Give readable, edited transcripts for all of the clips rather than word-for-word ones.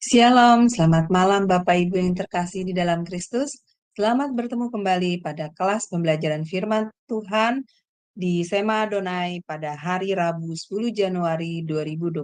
Shalom, selamat malam Bapak Ibu yang terkasih di dalam Kristus. Selamat bertemu kembali pada kelas pembelajaran firman Tuhan di Sema Adonai pada hari Rabu 10 Januari 2024.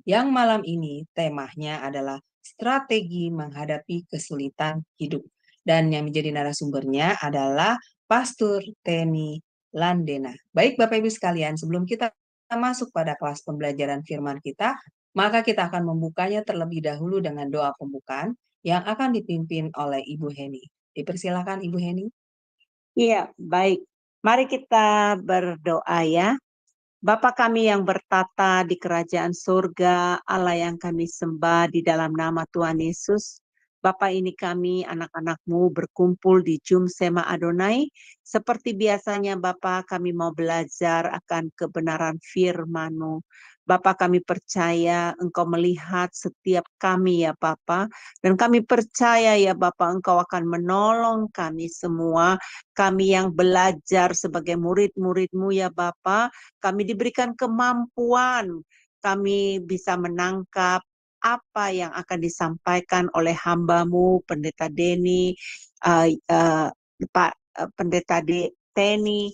Yang malam ini temanya adalah strategi menghadapi kesulitan hidup. Dan yang menjadi narasumbernya adalah Pastor Teni Landena. Baik Bapak Ibu sekalian, sebelum kita masuk pada kelas pembelajaran firman kita, maka kita akan membukanya terlebih dahulu dengan doa pembukaan yang akan dipimpin oleh Ibu Heni. Dipersilakan Ibu Heni. Iya, baik. Mari kita berdoa ya. Bapa kami yang bertata di kerajaan surga, Allah yang kami sembah di dalam nama Tuhan Yesus. Bapa, ini kami anak-anak-Mu berkumpul di Jum Sema Adonai. Seperti biasanya Bapa, kami mau belajar akan kebenaran firman-Mu. Bapa, kami percaya Engkau melihat setiap kami ya Bapa. Dan kami percaya ya Bapa, Engkau akan menolong kami semua. Kami yang belajar sebagai murid-murid-Mu ya Bapa. Kami diberikan kemampuan, kami bisa menangkap apa yang akan disampaikan oleh hamba-Mu, Pendeta Denny, Pak Pendeta Teni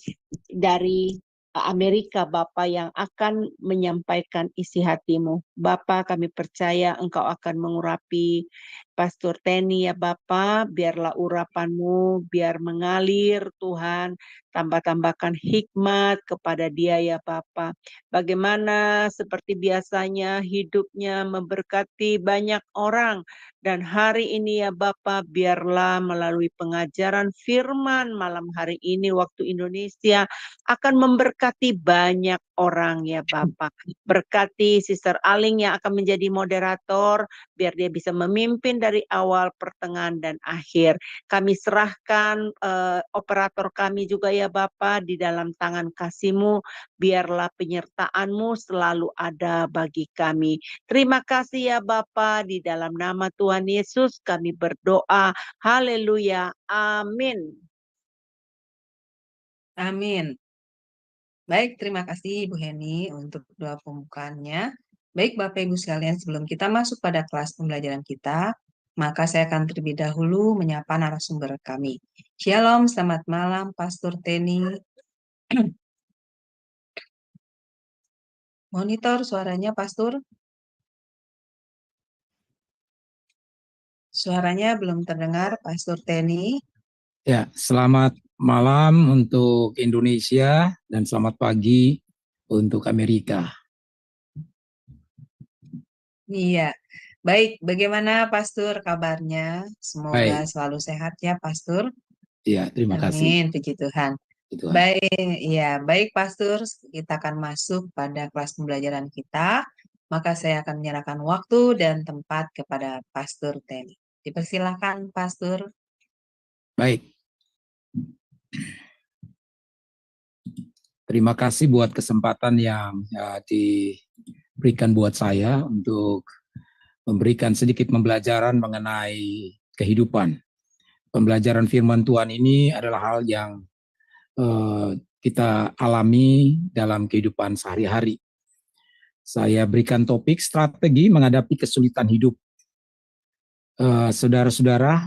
dari Amerika, Bapa yang akan menyampaikan isi hati-Mu. Bapa, kami percaya Engkau akan mengurapi Pastor Teni ya Bapa, biarlah urapan-Mu biar mengalir Tuhan, tambah-tambahkan hikmat kepada dia ya Bapa. Bagaimana seperti biasanya hidupnya memberkati banyak orang. Dan hari ini ya Bapa, biarlah melalui pengajaran firman malam hari ini waktu Indonesia akan memberkati banyak orang ya Bapa. Berkati Sister Aling yang akan menjadi moderator, biar dia bisa memimpin dari awal, pertengahan, dan akhir. Kami serahkan operator kami juga ya Bapa di dalam tangan kasih-Mu, biarlah penyertaan-Mu selalu ada bagi kami. Terima kasih ya Bapa, di dalam nama Tuhan Yesus kami berdoa. Haleluya. Amin. Amin. Baik, terima kasih Ibu Heni untuk doa pembukaannya. Baik Bapak Ibu sekalian, sebelum kita masuk pada kelas pembelajaran kita, maka saya akan terlebih dahulu menyapa narasumber kami. Shalom, selamat malam Pastor Teni. Monitor suaranya Pastor. Suaranya belum terdengar Pastor Teni. Ya, selamat malam untuk Indonesia dan selamat pagi untuk Amerika. Iya, baik. Bagaimana Pastor kabarnya? Semoga Baik. selalu sehat ya Pastor. Iya, terima kasih. Amin, puji Tuhan. Baik, ya, baik Pastor. Kita akan masuk pada kelas pembelajaran kita. Maka saya akan menyerahkan waktu dan tempat kepada Pastor Teni. Dipersilakan Pastor. Baik. Terima kasih buat kesempatan yang diberikan buat saya untuk memberikan sedikit pembelajaran mengenai kehidupan. Pembelajaran firman Tuhan ini adalah hal yang kita alami dalam kehidupan sehari-hari. Saya berikan topik strategi menghadapi kesulitan hidup. Saudara-saudara,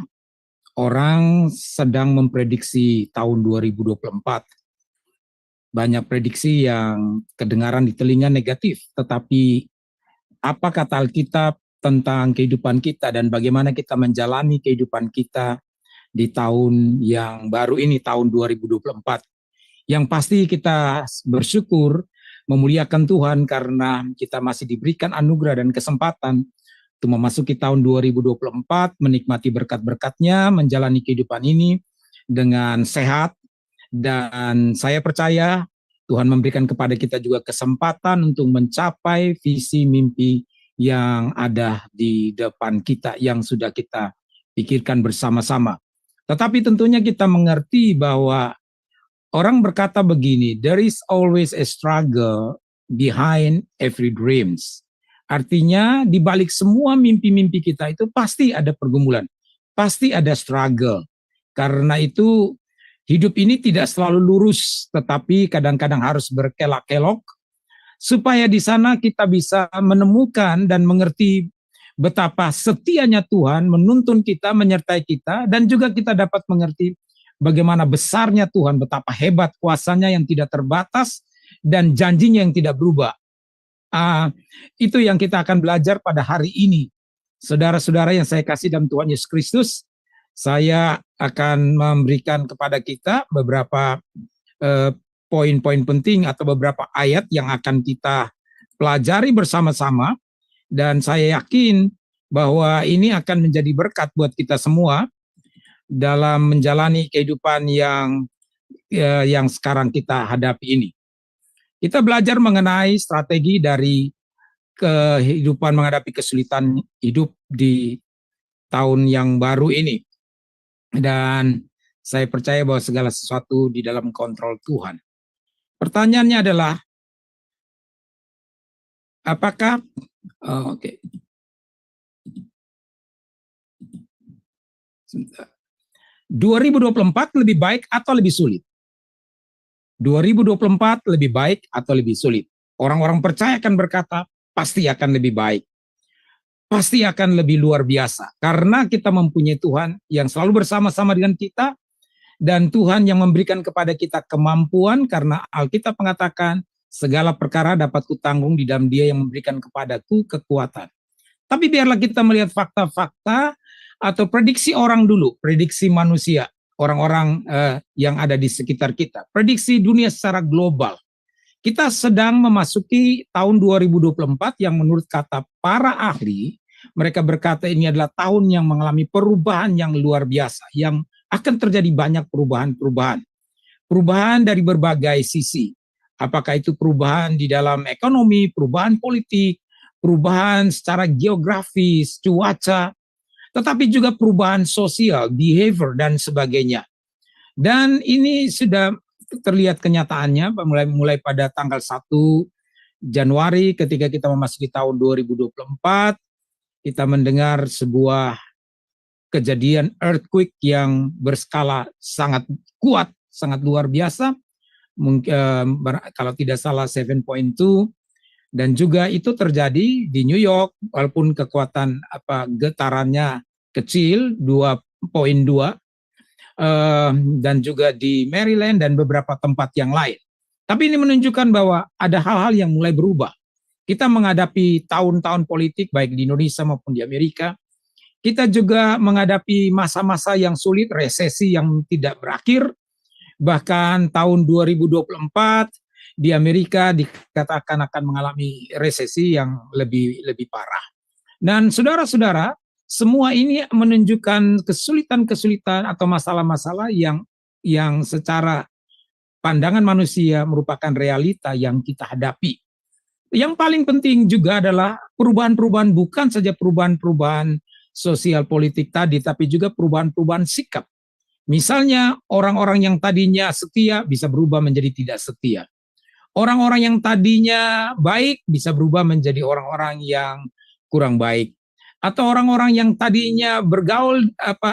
orang sedang memprediksi tahun 2024. Banyak prediksi yang kedengaran di telinga negatif, tetapi apa kata Alkitab tentang kehidupan kita dan bagaimana kita menjalani kehidupan kita di tahun yang baru ini, tahun 2024. Yang pasti kita bersyukur, memuliakan Tuhan karena kita masih diberikan anugerah dan kesempatan untuk memasuki tahun 2024, menikmati berkat-berkat-Nya, menjalani kehidupan ini dengan sehat. Dan saya percaya Tuhan memberikan kepada kita juga kesempatan untuk mencapai visi mimpi yang ada di depan kita, yang sudah kita pikirkan bersama-sama. Tetapi tentunya kita mengerti bahwa orang berkata begini, there is always a struggle behind every dreams. Artinya di balik semua mimpi-mimpi kita itu pasti ada pergumulan, pasti ada struggle. Karena itu hidup ini tidak selalu lurus, tetapi kadang-kadang harus berkelak-kelok supaya di sana kita bisa menemukan dan mengerti betapa setianya Tuhan menuntun kita, menyertai kita, dan juga kita dapat mengerti bagaimana besarnya Tuhan, betapa hebat kuasanya yang tidak terbatas, dan janjinya yang tidak berubah. Itu yang kita akan belajar pada hari ini. Saudara-saudara yang saya kasih dalam Tuhan Yesus Kristus, saya akan memberikan kepada kita beberapa poin-poin penting atau beberapa ayat yang akan kita pelajari bersama-sama. Dan saya yakin bahwa ini akan menjadi berkat buat kita semua dalam menjalani kehidupan yang sekarang kita hadapi ini. Kita belajar mengenai strategi dari kehidupan menghadapi kesulitan hidup di tahun yang baru ini. Dan saya percaya bahwa segala sesuatu di dalam kontrol Tuhan. Pertanyaannya adalah, apakah 2024 lebih baik atau lebih sulit? 2024 lebih baik atau lebih sulit? Orang-orang percaya akan berkata, pasti akan lebih baik. Pasti akan lebih luar biasa. Karena kita mempunyai Tuhan yang selalu bersama-sama dengan kita, dan Tuhan yang memberikan kepada kita kemampuan, karena Alkitab mengatakan, segala perkara dapat kutanggung di dalam Dia yang memberikan kepadaku kekuatan. Tapi biarlah kita melihat fakta-fakta atau prediksi orang dulu, prediksi manusia, orang-orang yang ada di sekitar kita, prediksi dunia secara global. Kita sedang memasuki tahun 2024 yang menurut kata para ahli, mereka berkata ini adalah tahun yang mengalami perubahan yang luar biasa, yang akan terjadi banyak perubahan-perubahan. Perubahan dari berbagai sisi. Apakah itu perubahan di dalam ekonomi, perubahan politik, perubahan secara geografis, cuaca, tetapi juga perubahan sosial, behavior, dan sebagainya. Dan ini sudah terlihat kenyataannya mulai pada tanggal 1 Januari ketika kita memasuki tahun 2024, kita mendengar sebuah kejadian earthquake yang berskala sangat kuat, sangat luar biasa. Kalau tidak salah 7.2, dan juga itu terjadi di New York walaupun kekuatan getarannya kecil 2.2, dan juga di Maryland dan beberapa tempat yang lain. Tapi ini menunjukkan bahwa ada hal-hal yang mulai berubah. Kita menghadapi tahun-tahun politik baik di Indonesia maupun di Amerika. Kita juga menghadapi masa-masa yang sulit, resesi yang tidak berakhir. Bahkan tahun 2024 di Amerika dikatakan akan mengalami resesi yang lebih parah. Dan saudara-saudara, semua ini menunjukkan kesulitan-kesulitan atau masalah-masalah yang secara pandangan manusia merupakan realita yang kita hadapi. Yang paling penting juga adalah perubahan-perubahan, bukan saja perubahan-perubahan sosial politik tadi, tapi juga perubahan-perubahan sikap. Misalnya orang-orang yang tadinya setia bisa berubah menjadi tidak setia. Orang-orang yang tadinya baik bisa berubah menjadi orang-orang yang kurang baik. Atau orang-orang yang tadinya bergaul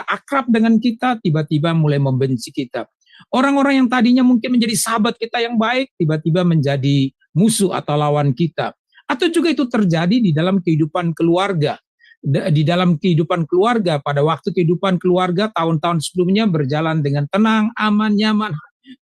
akrab dengan kita tiba-tiba mulai membenci kita. Orang-orang yang tadinya mungkin menjadi sahabat kita yang baik tiba-tiba menjadi musuh atau lawan kita. Atau juga itu terjadi di dalam kehidupan keluarga. Di dalam kehidupan keluarga, pada waktu kehidupan keluarga tahun-tahun sebelumnya berjalan dengan tenang, aman, nyaman,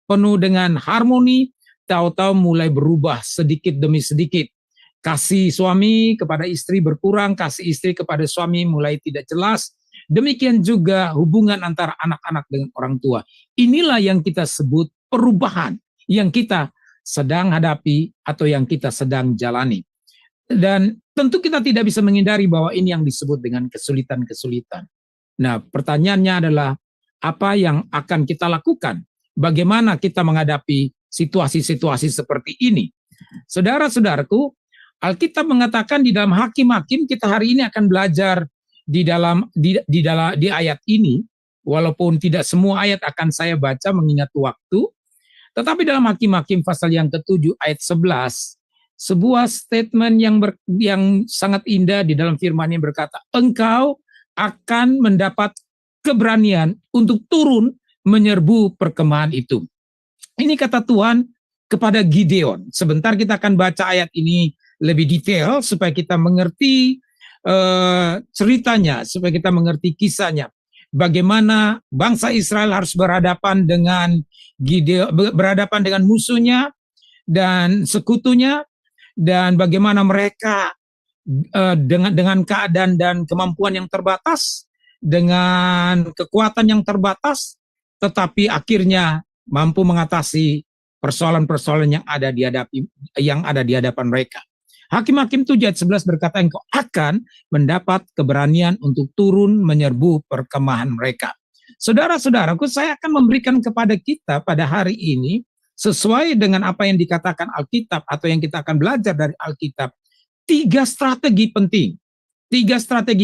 penuh dengan harmoni, tahu-tahu mulai berubah sedikit demi sedikit. Kasih suami kepada istri berkurang, kasih istri kepada suami mulai tidak jelas. Demikian juga hubungan antara anak-anak dengan orang tua. Inilah yang kita sebut perubahan yang kita sedang hadapi atau yang kita sedang jalani. Dan tentu kita tidak bisa menghindari bahwa ini yang disebut dengan kesulitan-kesulitan. Nah, pertanyaannya adalah apa yang akan kita lakukan? Bagaimana kita menghadapi situasi-situasi seperti ini? Saudara-saudaraku, Alkitab mengatakan di dalam Hakim-Hakim kita hari ini akan belajar di ayat ini, walaupun tidak semua ayat akan saya baca mengingat waktu, tetapi dalam Hakim-Hakim pasal yang ke-7 ayat 11, sebuah statement yang sangat indah di dalam firman yang berkata, engkau akan mendapat keberanian untuk turun menyerbu perkemahan itu. Ini kata Tuhan kepada Gideon. Sebentar kita akan baca ayat ini lebih detail supaya kita mengerti ceritanya, supaya kita mengerti kisahnya. Bagaimana bangsa Israel harus berhadapan dengan berhadapan dengan musuhnya dan sekutunya, dan bagaimana mereka dengan keadaan dan kemampuan yang terbatas, dengan kekuatan yang terbatas, tetapi akhirnya mampu mengatasi persoalan-persoalan yang ada di hadapan mereka. Hakim-Hakim 7 ayat 11 berkata, engkau akan mendapat keberanian untuk turun menyerbu perkemahan mereka. Saudara-saudaraku, saya akan memberikan kepada kita pada hari ini, sesuai dengan apa yang dikatakan Alkitab atau yang kita akan belajar dari Alkitab, 3 strategi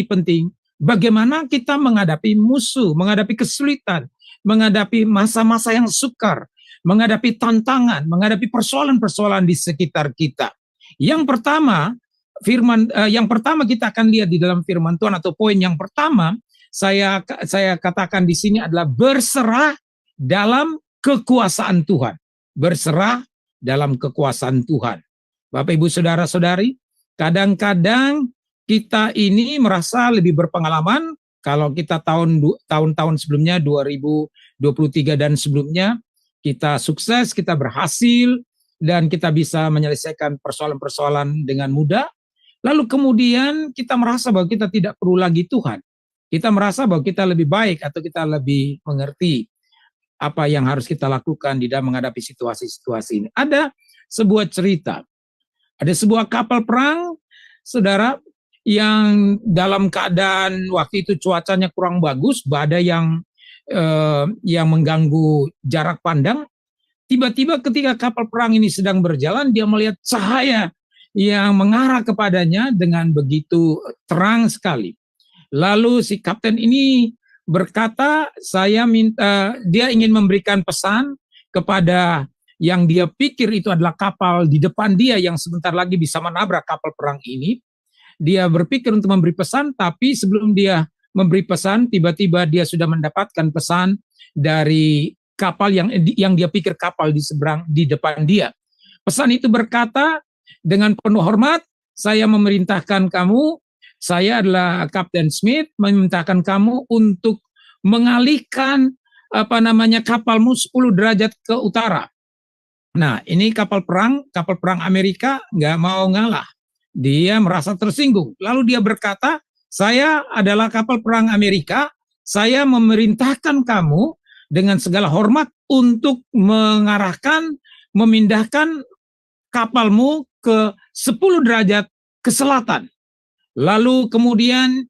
penting bagaimana kita menghadapi musuh, menghadapi kesulitan, menghadapi masa-masa yang sukar, menghadapi tantangan, menghadapi persoalan-persoalan di sekitar kita. Yang pertama kita akan lihat di dalam firman Tuhan, atau poin yang pertama saya katakan di sini adalah berserah dalam kekuasaan Tuhan. Berserah dalam kekuasaan Tuhan. Bapak, Ibu, saudara-saudari, kadang-kadang kita ini merasa lebih berpengalaman kalau kita tahun-tahun sebelumnya, 2023 dan sebelumnya, kita sukses, kita berhasil, dan kita bisa menyelesaikan persoalan-persoalan dengan mudah. Lalu kemudian kita merasa bahwa kita tidak perlu lagi Tuhan. Kita merasa bahwa kita lebih baik atau kita lebih mengerti apa yang harus kita lakukan di dalam menghadapi situasi-situasi ini. Ada sebuah cerita. Ada sebuah kapal perang, saudara, yang dalam keadaan waktu itu cuacanya kurang bagus, badai yang mengganggu jarak pandang. Tiba-tiba ketika kapal perang ini sedang berjalan, dia melihat cahaya yang mengarah kepadanya dengan begitu terang sekali. Lalu si kapten ini berkata, dia ingin memberikan pesan kepada yang dia pikir itu adalah kapal di depan dia yang sebentar lagi bisa menabrak kapal perang ini. Dia berpikir untuk memberi pesan, tapi sebelum dia memberi pesan, tiba-tiba dia sudah mendapatkan pesan dari kapal yang dia pikir kapal di depan dia. Pesan itu berkata, dengan penuh hormat, saya memerintahkan kamu, saya adalah Kapten Smith, memerintahkan kamu untuk mengalihkan kapalmu 10 derajat ke utara. Nah, ini kapal perang Amerika nggak mau ngalah. Dia merasa tersinggung. Lalu dia berkata, saya adalah kapal perang Amerika, saya memerintahkan kamu dengan segala hormat untuk memindahkan kapalmu ke 10 derajat ke selatan. Lalu kemudian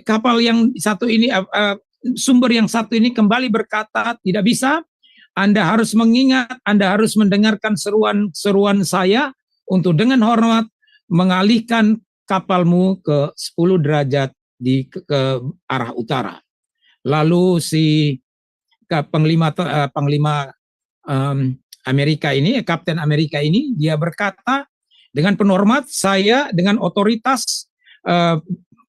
kapal yang satu ini, sumber yang satu ini kembali berkata, tidak bisa, Anda harus mengingat, Anda harus mendengarkan seruan saya untuk dengan hormat mengalihkan kapalmu ke 10 derajat ke arah utara. Lalu si panglima Amerika ini, Kapten Amerika ini, dia berkata dengan penuh hormat, saya dengan otoritas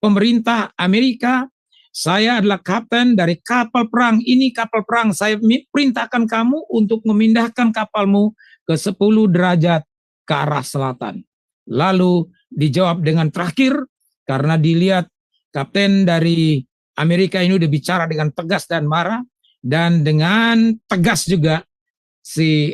pemerintah Amerika, saya adalah kapten dari kapal perang ini, kapal perang, saya perintahkan kamu untuk memindahkan kapalmu ke 10 derajat ke arah selatan. Lalu dijawab dengan terakhir, karena dilihat kapten dari Amerika ini udah bicara dengan tegas dan marah, dan dengan tegas juga si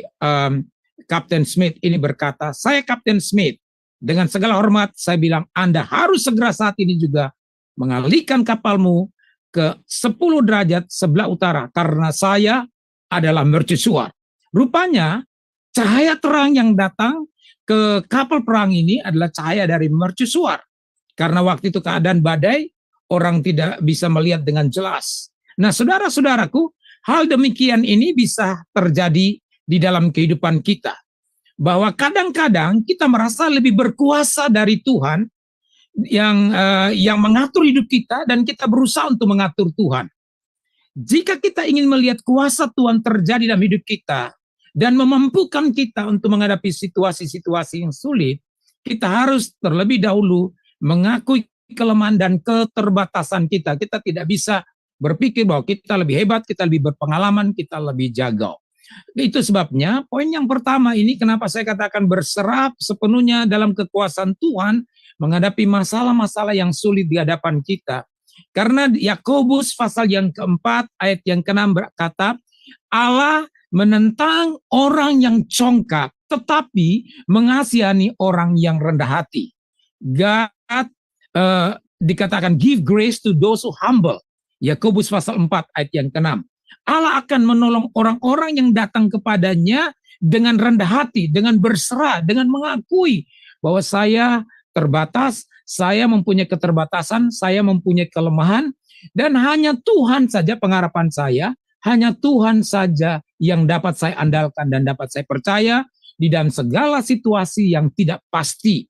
Kapten Smith ini berkata, saya Kapten Smith, dengan segala hormat saya bilang, Anda harus segera saat ini juga mengalihkan kapalmu ke 10 derajat sebelah utara, karena saya adalah mercusuar. Rupanya cahaya terang yang datang ke kapal perang ini adalah cahaya dari mercusuar. Karena waktu itu keadaan badai, orang tidak bisa melihat dengan jelas. Nah, saudara-saudaraku, hal demikian ini bisa terjadi di dalam kehidupan kita. Bahwa kadang-kadang kita merasa lebih berkuasa dari Tuhan yang mengatur hidup kita, dan kita berusaha untuk mengatur Tuhan. Jika kita ingin melihat kuasa Tuhan terjadi dalam hidup kita dan memampukan kita untuk menghadapi situasi-situasi yang sulit, kita harus terlebih dahulu mengakui kelemahan dan keterbatasan kita. Kita tidak bisa berpikir bahwa kita lebih hebat, kita lebih berpengalaman, kita lebih jago. Itu sebabnya poin yang pertama ini kenapa saya katakan berserah sepenuhnya dalam kekuasaan Tuhan, menghadapi masalah-masalah yang sulit di hadapan kita. Karena Yakobus pasal yang keempat ayat yang ke-6 berkata, Allah menentang orang yang congkak, tetapi mengasihani orang yang rendah hati. God dikatakan give grace to those who humble. Yakobus pasal 4 ayat yang ke-6. Allah akan menolong orang-orang yang datang kepadanya dengan rendah hati, dengan berserah, dengan mengakui bahwa saya terbatas, saya mempunyai keterbatasan, saya mempunyai kelemahan, dan hanya Tuhan saja pengharapan saya, hanya Tuhan saja yang dapat saya andalkan dan dapat saya percaya di dalam segala situasi yang tidak pasti.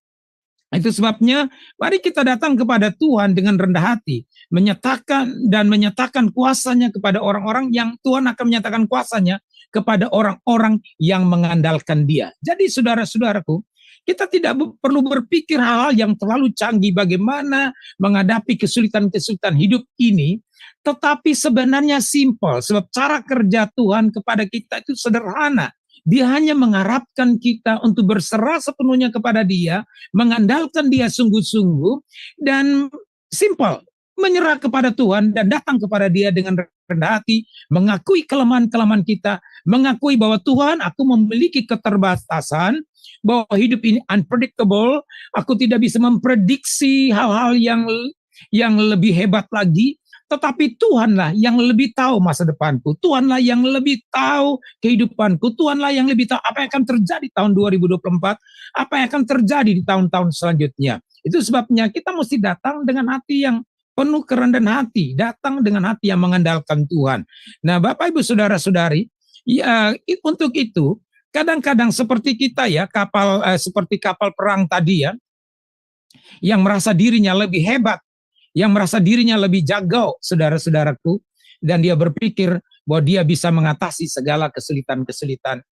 Itu sebabnya mari kita datang kepada Tuhan dengan rendah hati, menyatakan kuasanya kepada orang-orang yang Tuhan akan menyatakan kuasanya kepada orang-orang yang mengandalkan Dia. Jadi saudara-saudaraku, kita tidak perlu berpikir hal-hal yang terlalu canggih bagaimana menghadapi kesulitan-kesulitan hidup ini, tetapi sebenarnya simpel, sebab cara kerja Tuhan kepada kita itu sederhana. Dia hanya mengharapkan kita untuk berserah sepenuhnya kepada Dia, mengandalkan Dia sungguh-sungguh, dan simpel, menyerah kepada Tuhan dan datang kepada Dia dengan rendah hati, mengakui kelemahan-kelemahan kita, mengakui bahwa Tuhan, aku memiliki keterbatasan, bahwa hidup ini unpredictable, aku tidak bisa memprediksi hal-hal yang lebih hebat lagi, tetapi Tuhanlah yang lebih tahu masa depanku, Tuhanlah yang lebih tahu kehidupanku, Tuhanlah yang lebih tahu apa yang akan terjadi tahun 2024, apa yang akan terjadi di tahun-tahun selanjutnya. Itu sebabnya kita mesti datang dengan hati yang penuh kerendahan hati, datang dengan hati yang mengandalkan Tuhan. Nah, Bapak Ibu Saudara-saudari, ya, untuk itu kadang-kadang seperti kita ya, seperti kapal perang tadi ya, yang merasa dirinya lebih hebat, yang merasa dirinya lebih jago, saudara-saudaraku, dan dia berpikir bahwa dia bisa mengatasi segala kesulitan-kesulitan,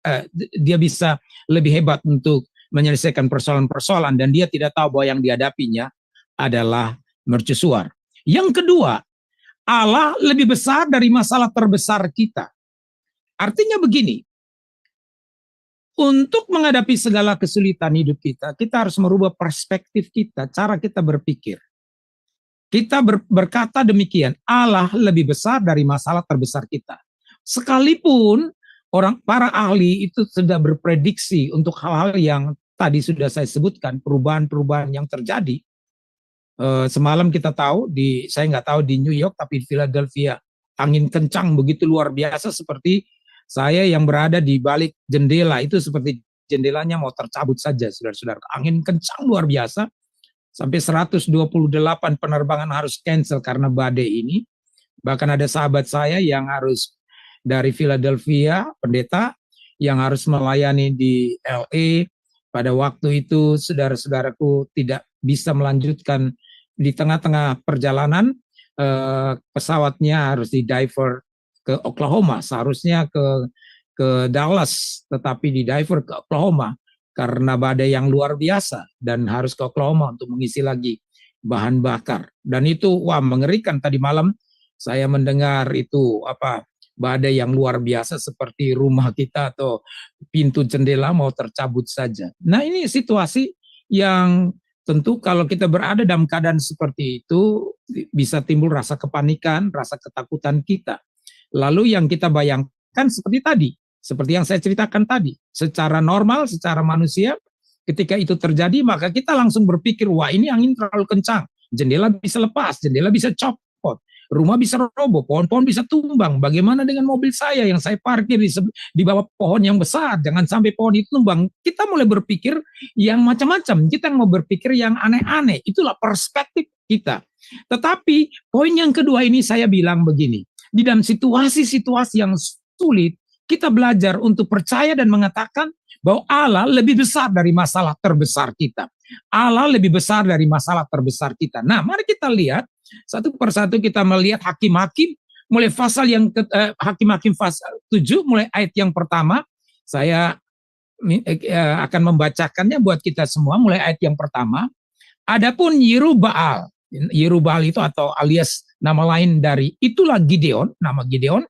dia bisa lebih hebat untuk menyelesaikan persoalan-persoalan, dan dia tidak tahu bahwa yang dihadapinya adalah mercusuar. Yang kedua, Allah lebih besar dari masalah terbesar kita. Artinya begini, untuk menghadapi segala kesulitan hidup kita, kita harus merubah perspektif kita, cara kita berpikir. Kita berkata demikian, Allah lebih besar dari masalah terbesar kita. Sekalipun para ahli itu sudah berprediksi untuk hal-hal yang tadi sudah saya sebutkan, perubahan-perubahan yang terjadi. Semalam kita tahu, saya nggak tahu di New York, tapi di Philadelphia, angin kencang begitu luar biasa, seperti saya yang berada di balik jendela, itu seperti jendelanya mau tercabut saja, saudara-saudara. Angin kencang luar biasa. Sampai 128 penerbangan harus cancel karena badai ini. Bahkan ada sahabat saya yang harus dari Philadelphia, pendeta, yang harus melayani di LA. Pada waktu itu, saudara-saudaraku tidak bisa melanjutkan di tengah-tengah perjalanan, pesawatnya harus di-diver ke Oklahoma. Seharusnya ke Dallas, tetapi di-diver ke Oklahoma karena badai yang luar biasa dan harus ke Oklahoma untuk mengisi lagi bahan bakar. Dan itu mengerikan. Tadi malam saya mendengar itu badai yang luar biasa seperti rumah kita atau pintu jendela mau tercabut saja. Nah, ini situasi yang tentu kalau kita berada dalam keadaan seperti itu bisa timbul rasa kepanikan, rasa ketakutan kita. Lalu yang kita bayangkan seperti tadi, seperti yang saya ceritakan tadi, secara normal, secara manusia, ketika itu terjadi, maka kita langsung berpikir, wah ini angin terlalu kencang, jendela bisa lepas, jendela bisa copot, rumah bisa roboh, pohon-pohon bisa tumbang, bagaimana dengan mobil saya yang saya parkir di bawah pohon yang besar, jangan sampai pohon itu tumbang. Kita mulai berpikir yang macam-macam, kita mau berpikir yang aneh-aneh, itulah perspektif kita. Tetapi poin yang kedua ini saya bilang begini, di dalam situasi-situasi yang sulit, kita belajar untuk percaya dan mengatakan bahwa Allah lebih besar dari masalah terbesar kita. Allah lebih besar dari masalah terbesar kita. Nah, mari kita lihat satu persatu, kita melihat Hakim-Hakim mulai pasal yang Hakim-Hakim pasal 7 mulai ayat yang pertama. Saya akan membacakannya buat kita semua mulai ayat yang pertama. Adapun Yerubbaal itu atau alias nama lain dari itulah Gideon, nama Gideon,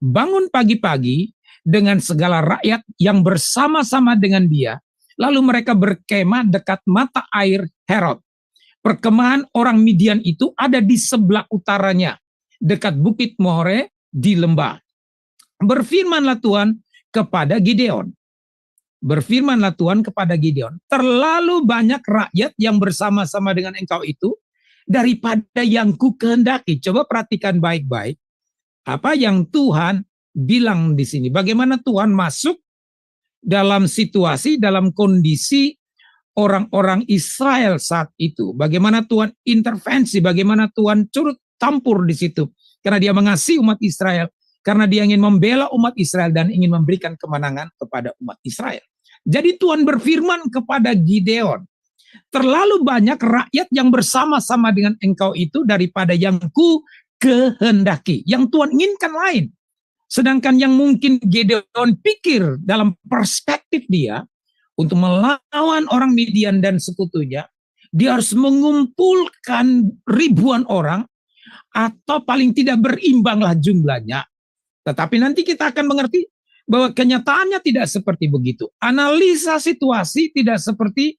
bangun pagi-pagi dengan segala rakyat yang bersama-sama dengan dia. Lalu mereka berkemah dekat mata air Herod. perkemahan orang Midian itu ada di sebelah utaranya, dekat Bukit More di lembah. Berfirmanlah Tuhan kepada Gideon. Berfirmanlah Tuhan kepada Gideon, terlalu banyak rakyat yang bersama-sama dengan engkau itu daripada yang ku kehendaki. Coba perhatikan baik-baik apa yang Tuhan bilang di sini. Bagaimana Tuhan masuk dalam situasi, dalam kondisi orang-orang Israel saat itu. Bagaimana Tuhan intervensi, bagaimana Tuhan turut campur di situ. Karena dia mengasihi umat Israel, karena dia ingin membela umat Israel dan ingin memberikan kemenangan kepada umat Israel. Jadi Tuhan berfirman kepada Gideon, terlalu banyak rakyat yang bersama-sama dengan engkau itu daripada yang ku kehendaki. Yang Tuhan inginkan lain. Sedangkan yang mungkin Gideon pikir dalam perspektif dia, untuk melawan orang Midian dan sekutunya, dia harus mengumpulkan ribuan orang, atau paling tidak berimbanglah jumlahnya. Tetapi nanti kita akan mengerti bahwa kenyataannya tidak seperti begitu. Analisa situasi tidak seperti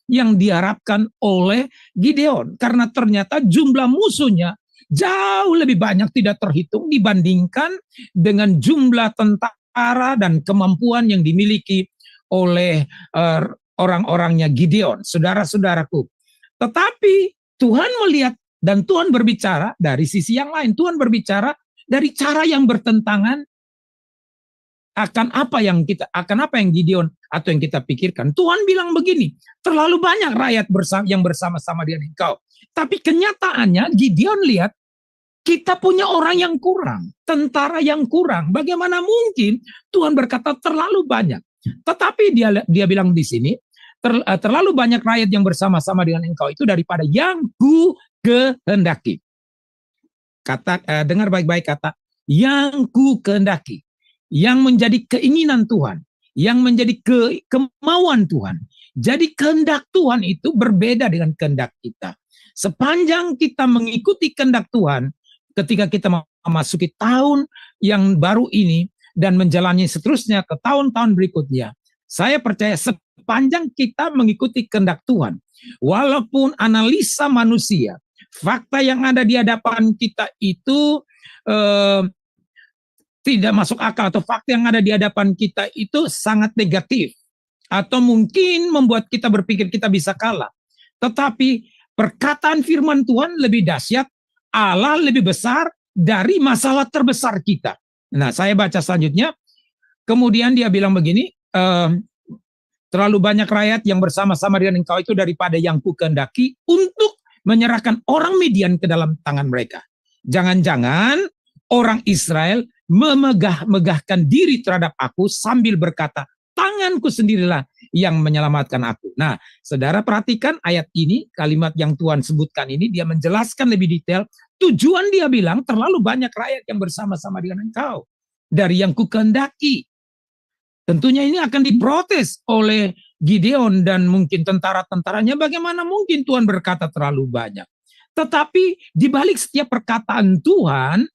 yang diharapkan oleh Gideon. Karena ternyata jumlah musuhnya jauh lebih banyak tidak terhitung dibandingkan dengan jumlah tentara dan kemampuan yang dimiliki oleh orang-orangnya Gideon, saudara-saudaraku. Tetapi Tuhan melihat dan Tuhan berbicara dari sisi yang lain. Tuhan berbicara dari cara yang bertentangan akan apa yang Gideon atau yang kita pikirkan. Tuhan bilang begini, terlalu banyak rakyat yang bersama-sama dengan engkau. Tapi kenyataannya Gideon lihat, kita punya orang yang kurang, tentara yang kurang. Bagaimana mungkin Tuhan berkata terlalu banyak? Tetapi dia bilang di sini, terlalu banyak rakyat yang bersama-sama dengan engkau itu daripada yang ku kehendaki. Dengar baik-baik kata, yang ku kehendaki. Yang menjadi keinginan Tuhan, yang menjadi kemauan Tuhan. Jadi kehendak Tuhan itu berbeda dengan kehendak kita. Sepanjang kita mengikuti kehendak Tuhan, ketika kita memasuki tahun yang baru ini dan menjalani seterusnya ke tahun-tahun berikutnya, saya percaya sepanjang kita mengikuti kehendak Tuhan, walaupun analisa manusia, fakta yang ada di hadapan kita itu tidak masuk akal, atau fakta yang ada di hadapan kita itu sangat negatif, atau mungkin membuat kita berpikir kita bisa kalah. Tetapi perkataan firman Tuhan lebih dahsyat, Allah lebih besar dari masalah terbesar kita. Nah, saya baca selanjutnya. Kemudian dia bilang begini, terlalu banyak rakyat yang bersama-sama dengan engkau itu daripada yang ku kehendaki untuk menyerahkan orang Midian ke dalam tangan mereka. Jangan-jangan orang Israel memegahkan diri terhadap aku sambil berkata, tanganku sendirilah yang menyelamatkan aku. Nah, saudara perhatikan ayat ini, kalimat yang Tuhan sebutkan ini, dia menjelaskan lebih detail. Tujuan dia bilang, terlalu banyak rakyat yang bersama-sama dengan engkau dari yang ku kehendaki. Tentunya ini akan diprotes oleh Gideon dan mungkin tentara-tentaranya. Bagaimana mungkin Tuhan berkata terlalu banyak? Tetapi di balik setiap perkataan Tuhan,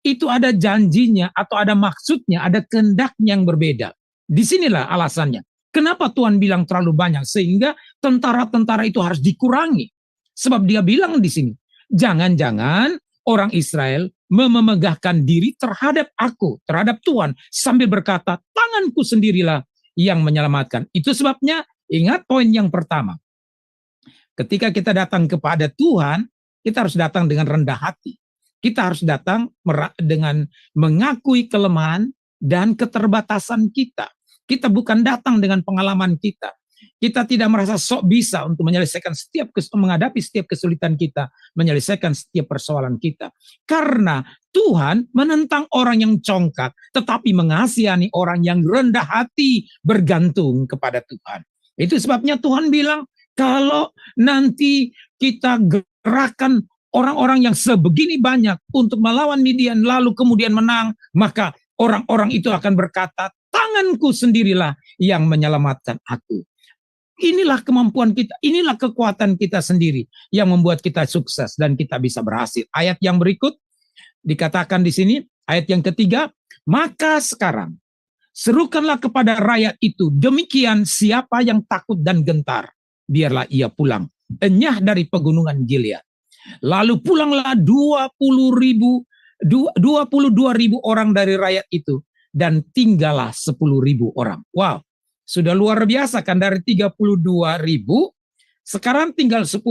itu ada janjinya atau ada maksudnya, ada kehendaknya yang berbeda. Disinilah alasannya. Kenapa Tuhan bilang terlalu banyak? Sehingga tentara-tentara itu harus dikurangi. Sebab dia bilang di sini, jangan-jangan orang Israel memegahkan diri terhadap aku, terhadap Tuhan, sambil berkata, tanganku sendirilah yang menyelamatkan. Itu sebabnya, ingat poin yang pertama. Ketika kita datang kepada Tuhan, kita harus datang dengan rendah hati. Kita harus datang dengan mengakui kelemahan dan keterbatasan kita. Kita bukan datang dengan pengalaman kita. Kita tidak merasa sok bisa untuk menyelesaikan menghadapi setiap kesulitan kita, menyelesaikan setiap persoalan kita. Karena Tuhan menentang orang yang congkak, tetapi mengasihani orang yang rendah hati bergantung kepada Tuhan. Itu sebabnya Tuhan bilang, kalau nanti kita gerakan orang-orang yang sebegini banyak untuk melawan Midian lalu kemudian menang, maka orang-orang itu akan berkata, tanganku sendirilah yang menyelamatkan aku. Inilah kemampuan kita, inilah kekuatan kita sendiri yang membuat kita sukses dan kita bisa berhasil. Ayat yang berikut dikatakan di sini, ayat yang ketiga, maka sekarang serukanlah kepada rakyat itu, demikian siapa yang takut dan gentar, biarlah ia pulang. enyah dari pegunungan Gilead. Lalu pulanglah 22.000 orang dari rakyat itu, dan tinggallah 10.000 orang. Wow, sudah luar biasa kan, dari 32.000 sekarang tinggal 10.000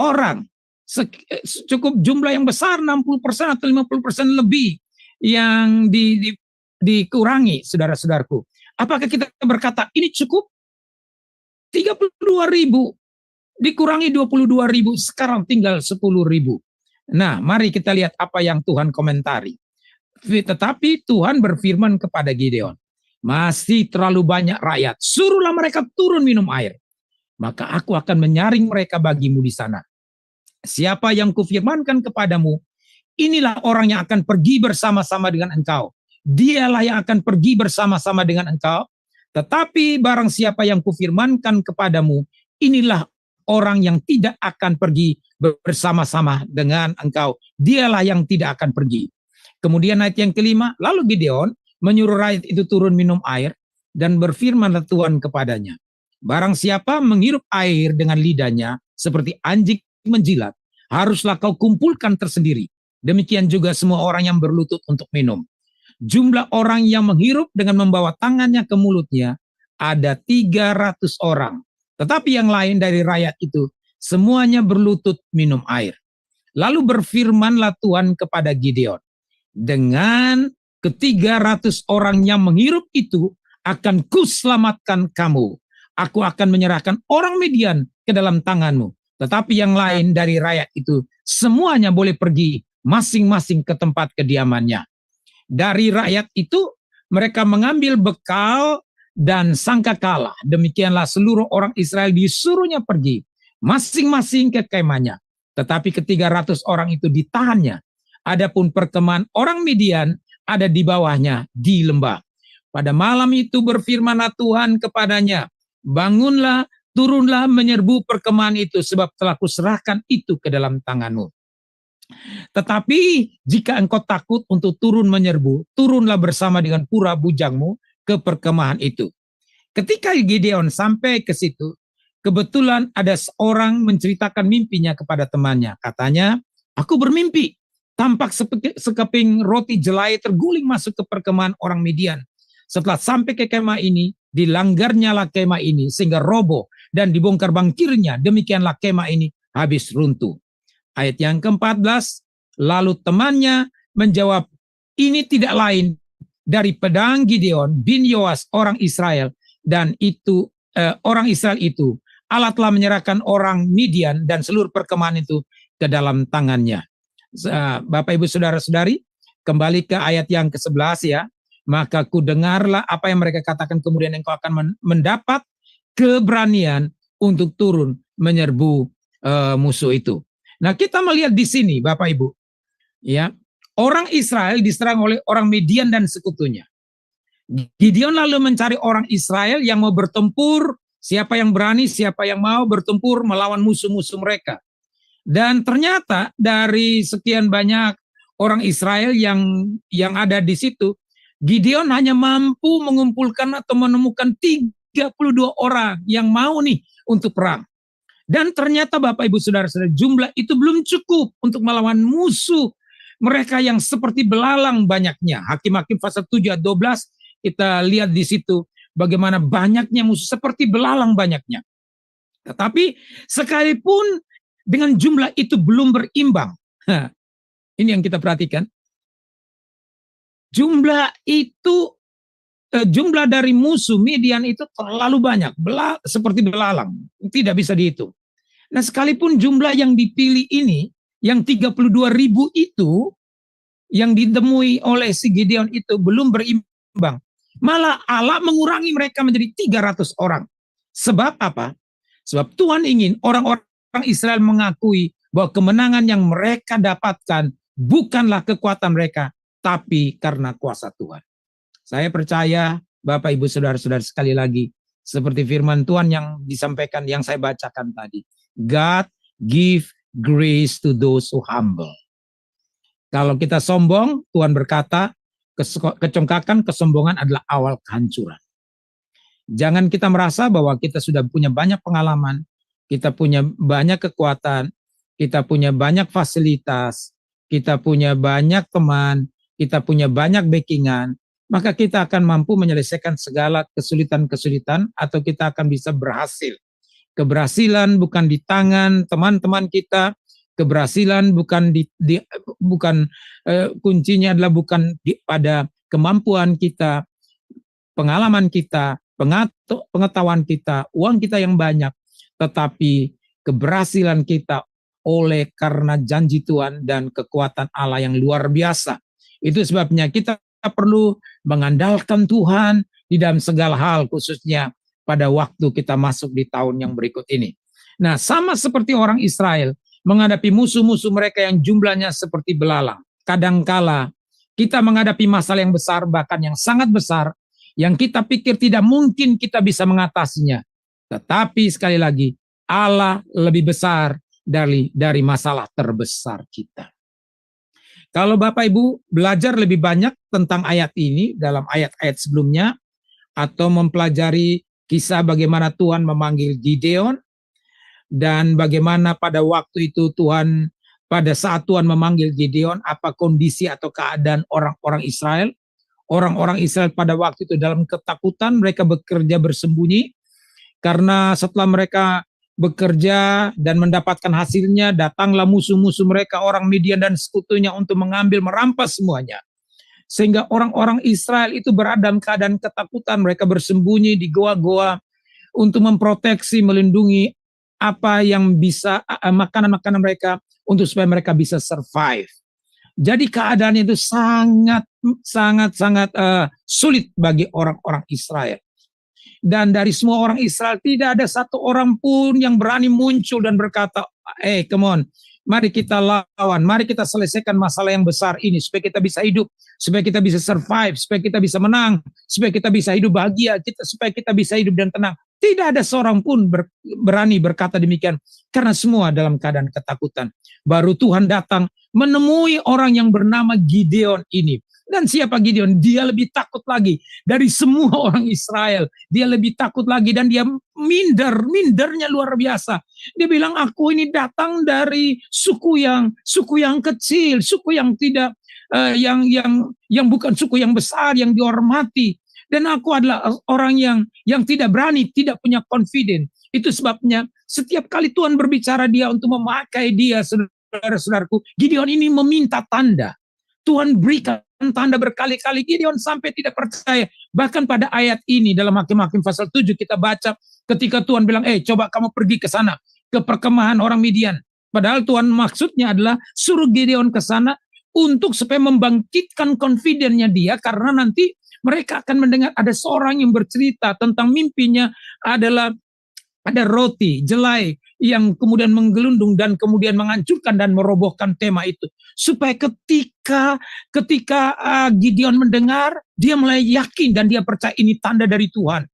orang. Cukup jumlah yang besar, 60% atau 50% lebih yang dikurangi, saudara-saudaraku. Apakah kita berkata ini cukup? 32.000 dikurangi 22.000, sekarang tinggal 10.000. Nah, mari kita lihat apa yang Tuhan komentari. Tetapi Tuhan berfirman kepada Gideon, masih terlalu banyak rakyat, suruhlah mereka turun minum air, maka aku akan menyaring mereka bagimu di sana. Siapa yang kufirmankan kepadamu, inilah orang yang akan pergi bersama-sama dengan engkau. Dialah yang akan pergi bersama-sama dengan engkau. Tetapi barang siapa yang kufirmankan kepadamu, inilah orang yang tidak akan pergi bersama-sama dengan engkau. Dialah yang tidak akan pergi. Kemudian ayat yang kelima, lalu Gideon menyuruh rakyat itu turun minum air, dan berfirmanlah Tuhan kepadanya, barang siapa menghirup air dengan lidahnya seperti anjing menjilat, haruslah kau kumpulkan tersendiri. Demikian juga semua orang yang berlutut untuk minum. Jumlah orang yang menghirup dengan membawa tangannya ke mulutnya ada 300 orang. Tetapi yang lain dari rakyat itu semuanya berlutut minum air. Lalu berfirmanlah Tuhan kepada Gideon, dengan ke-300 orang yang menghirup itu akan kuselamatkan kamu. Aku akan menyerahkan orang Midian ke dalam tanganmu. Tetapi yang lain dari rakyat itu semuanya boleh pergi masing-masing ke tempat kediamannya. Dari rakyat itu mereka mengambil bekal dan sangkakala. Demikianlah seluruh orang Israel disuruhnya pergi masing-masing ke kemahnya. Tetapi ke-300 orang itu ditahannya. Adapun perkemahan orang Midian ada di bawahnya di lembah. Pada malam itu berfirmanlah Tuhan kepadanya, bangunlah, turunlah menyerbu perkemahan itu, sebab telah kuserahkan itu ke dalam tanganmu. Tetapi jika engkau takut untuk turun menyerbu, turunlah bersama dengan pura bujangmu ke perkemahan itu. Ketika Gideon sampai ke situ, kebetulan ada seorang menceritakan mimpinya kepada temannya. Katanya, aku bermimpi, tampak sekeping roti jelai terguling masuk ke perkemahan orang Midian. Setelah sampai ke kemah ini, dilanggarnyalah kemah ini sehingga roboh dan dibongkar bangkirnya. Demikianlah kemah ini habis runtuh. Ayat yang ke-14, lalu temannya menjawab, ini tidak lain dari pedang Gideon bin Yoas orang Israel, dan itu orang Israel itu Allah telah menyerahkan orang Midian dan seluruh perkemahan itu ke dalam tangannya. Bapak Ibu Saudara-saudari, kembali ke ayat yang ke-11 ya. Maka ku dengarlah apa yang mereka katakan, kemudian engkau akan mendapat keberanian untuk turun menyerbu musuh itu. Nah, kita melihat di sini Bapak Ibu, ya, orang Israel diserang oleh orang Midian dan sekutunya. Gideon lalu mencari orang Israel yang mau bertempur, siapa yang berani, siapa yang mau bertempur melawan musuh-musuh mereka. Dan ternyata dari sekian banyak orang Israel yang ada di situ, Gideon hanya mampu mengumpulkan atau menemukan 32 orang yang mau nih untuk perang. Dan ternyata Bapak Ibu Saudara-saudara, jumlah itu belum cukup untuk melawan musuh mereka yang seperti belalang banyaknya. Hakim-Hakim pasal 7 ayat 12 kita lihat di situ bagaimana banyaknya musuh seperti belalang banyaknya. Tetapi sekalipun dengan jumlah itu belum berimbang. Ini yang kita perhatikan. Jumlah dari musuh Midian itu terlalu banyak, seperti belalang, tidak bisa dihitung. Nah, sekalipun jumlah yang dipilih ini, yang 32.000 itu, yang ditemui oleh si Gideon itu belum berimbang. Malah Allah mengurangi mereka menjadi 300 orang. Sebab apa? Sebab Tuhan ingin orang-orang Israel mengakui bahwa kemenangan yang mereka dapatkan bukanlah kekuatan mereka, tapi karena kuasa Tuhan. Saya percaya Bapak Ibu Saudara-saudara, sekali lagi seperti firman Tuhan yang disampaikan, yang saya bacakan tadi. God give grace to those who humble. Kalau kita sombong, Tuhan berkata, kecongkakan, kesombongan adalah awal kehancuran. Jangan kita merasa bahwa kita sudah punya banyak pengalaman, kita punya banyak kekuatan, kita punya banyak fasilitas, kita punya banyak teman, kita punya banyak backingan, maka kita akan mampu menyelesaikan segala kesulitan-kesulitan atau kita akan bisa berhasil. Keberhasilan bukan di tangan teman-teman kita, keberhasilan kuncinya adalah bukan pada kemampuan kita, pengalaman kita, pengetahuan kita, uang kita yang banyak, tetapi keberhasilan kita oleh karena janji Tuhan dan kekuatan Allah yang luar biasa. Itu sebabnya kita perlu mengandalkan Tuhan di dalam segala hal, khususnya pada waktu kita masuk di tahun yang berikut ini. Nah, sama seperti orang Israel menghadapi musuh-musuh mereka yang jumlahnya seperti belalang. Kadangkala kita menghadapi masalah yang besar, bahkan yang sangat besar, yang kita pikir tidak mungkin kita bisa mengatasinya. Tetapi sekali lagi, Allah lebih besar dari masalah terbesar kita. Kalau Bapak Ibu belajar lebih banyak tentang ayat ini dalam ayat-ayat sebelumnya, atau mempelajari kisah bagaimana Tuhan memanggil Gideon, dan bagaimana pada waktu itu pada saat Tuhan memanggil Gideon, apa kondisi atau keadaan orang-orang Israel. Orang-orang Israel pada waktu itu dalam ketakutan, mereka bekerja bersembunyi, karena setelah mereka bekerja dan mendapatkan hasilnya, datanglah musuh-musuh mereka, orang Midian dan sekutunya, untuk mengambil, merampas semuanya. Sehingga orang-orang Israel itu berada dalam keadaan ketakutan, mereka bersembunyi di goa-goa untuk memproteksi, melindungi apa yang bisa, makanan-makanan mereka, untuk supaya mereka bisa survive. Jadi keadaannya itu sangat sulit bagi orang-orang Israel. Dan dari semua orang Israel tidak ada satu orang pun yang berani muncul dan berkata, come on, mari kita lawan, mari kita selesaikan masalah yang besar ini supaya kita bisa hidup, supaya kita bisa survive, supaya kita bisa menang, supaya kita bisa hidup bahagia, supaya kita bisa hidup dan tenang. Tidak ada seorang pun berani berkata demikian, karena semua dalam keadaan ketakutan. Baru Tuhan datang menemui orang yang bernama Gideon ini. Dan siapa Gideon? Dia lebih takut lagi dari semua orang Israel. Dia lebih takut lagi dan dia mindernya luar biasa. Dia bilang, aku ini datang dari suku yang kecil, suku yang tidak yang bukan suku yang besar yang dihormati. Dan aku adalah orang yang tidak berani, tidak punya confidence. Itu sebabnya setiap kali Tuhan berbicara dia untuk memakai dia, saudara-saudaraku, Gideon ini meminta tanda. Tuhan berikan tanda berkali-kali, Gideon sampai tidak percaya. Bahkan pada ayat ini dalam Hakim-Hakim pasal 7 kita baca ketika Tuhan bilang, coba kamu pergi ke sana, ke perkemahan orang Midian. Padahal Tuhan maksudnya adalah suruh Gideon ke sana untuk supaya membangkitkan confidence-nya dia, karena nanti mereka akan mendengar ada seorang yang bercerita tentang mimpinya adalah ada roti, jelai yang kemudian menggelundung dan kemudian menghancurkan dan merobohkan tema itu. Supaya ketika Gideon mendengar, dia mulai yakin dan dia percaya ini tanda dari Tuhan.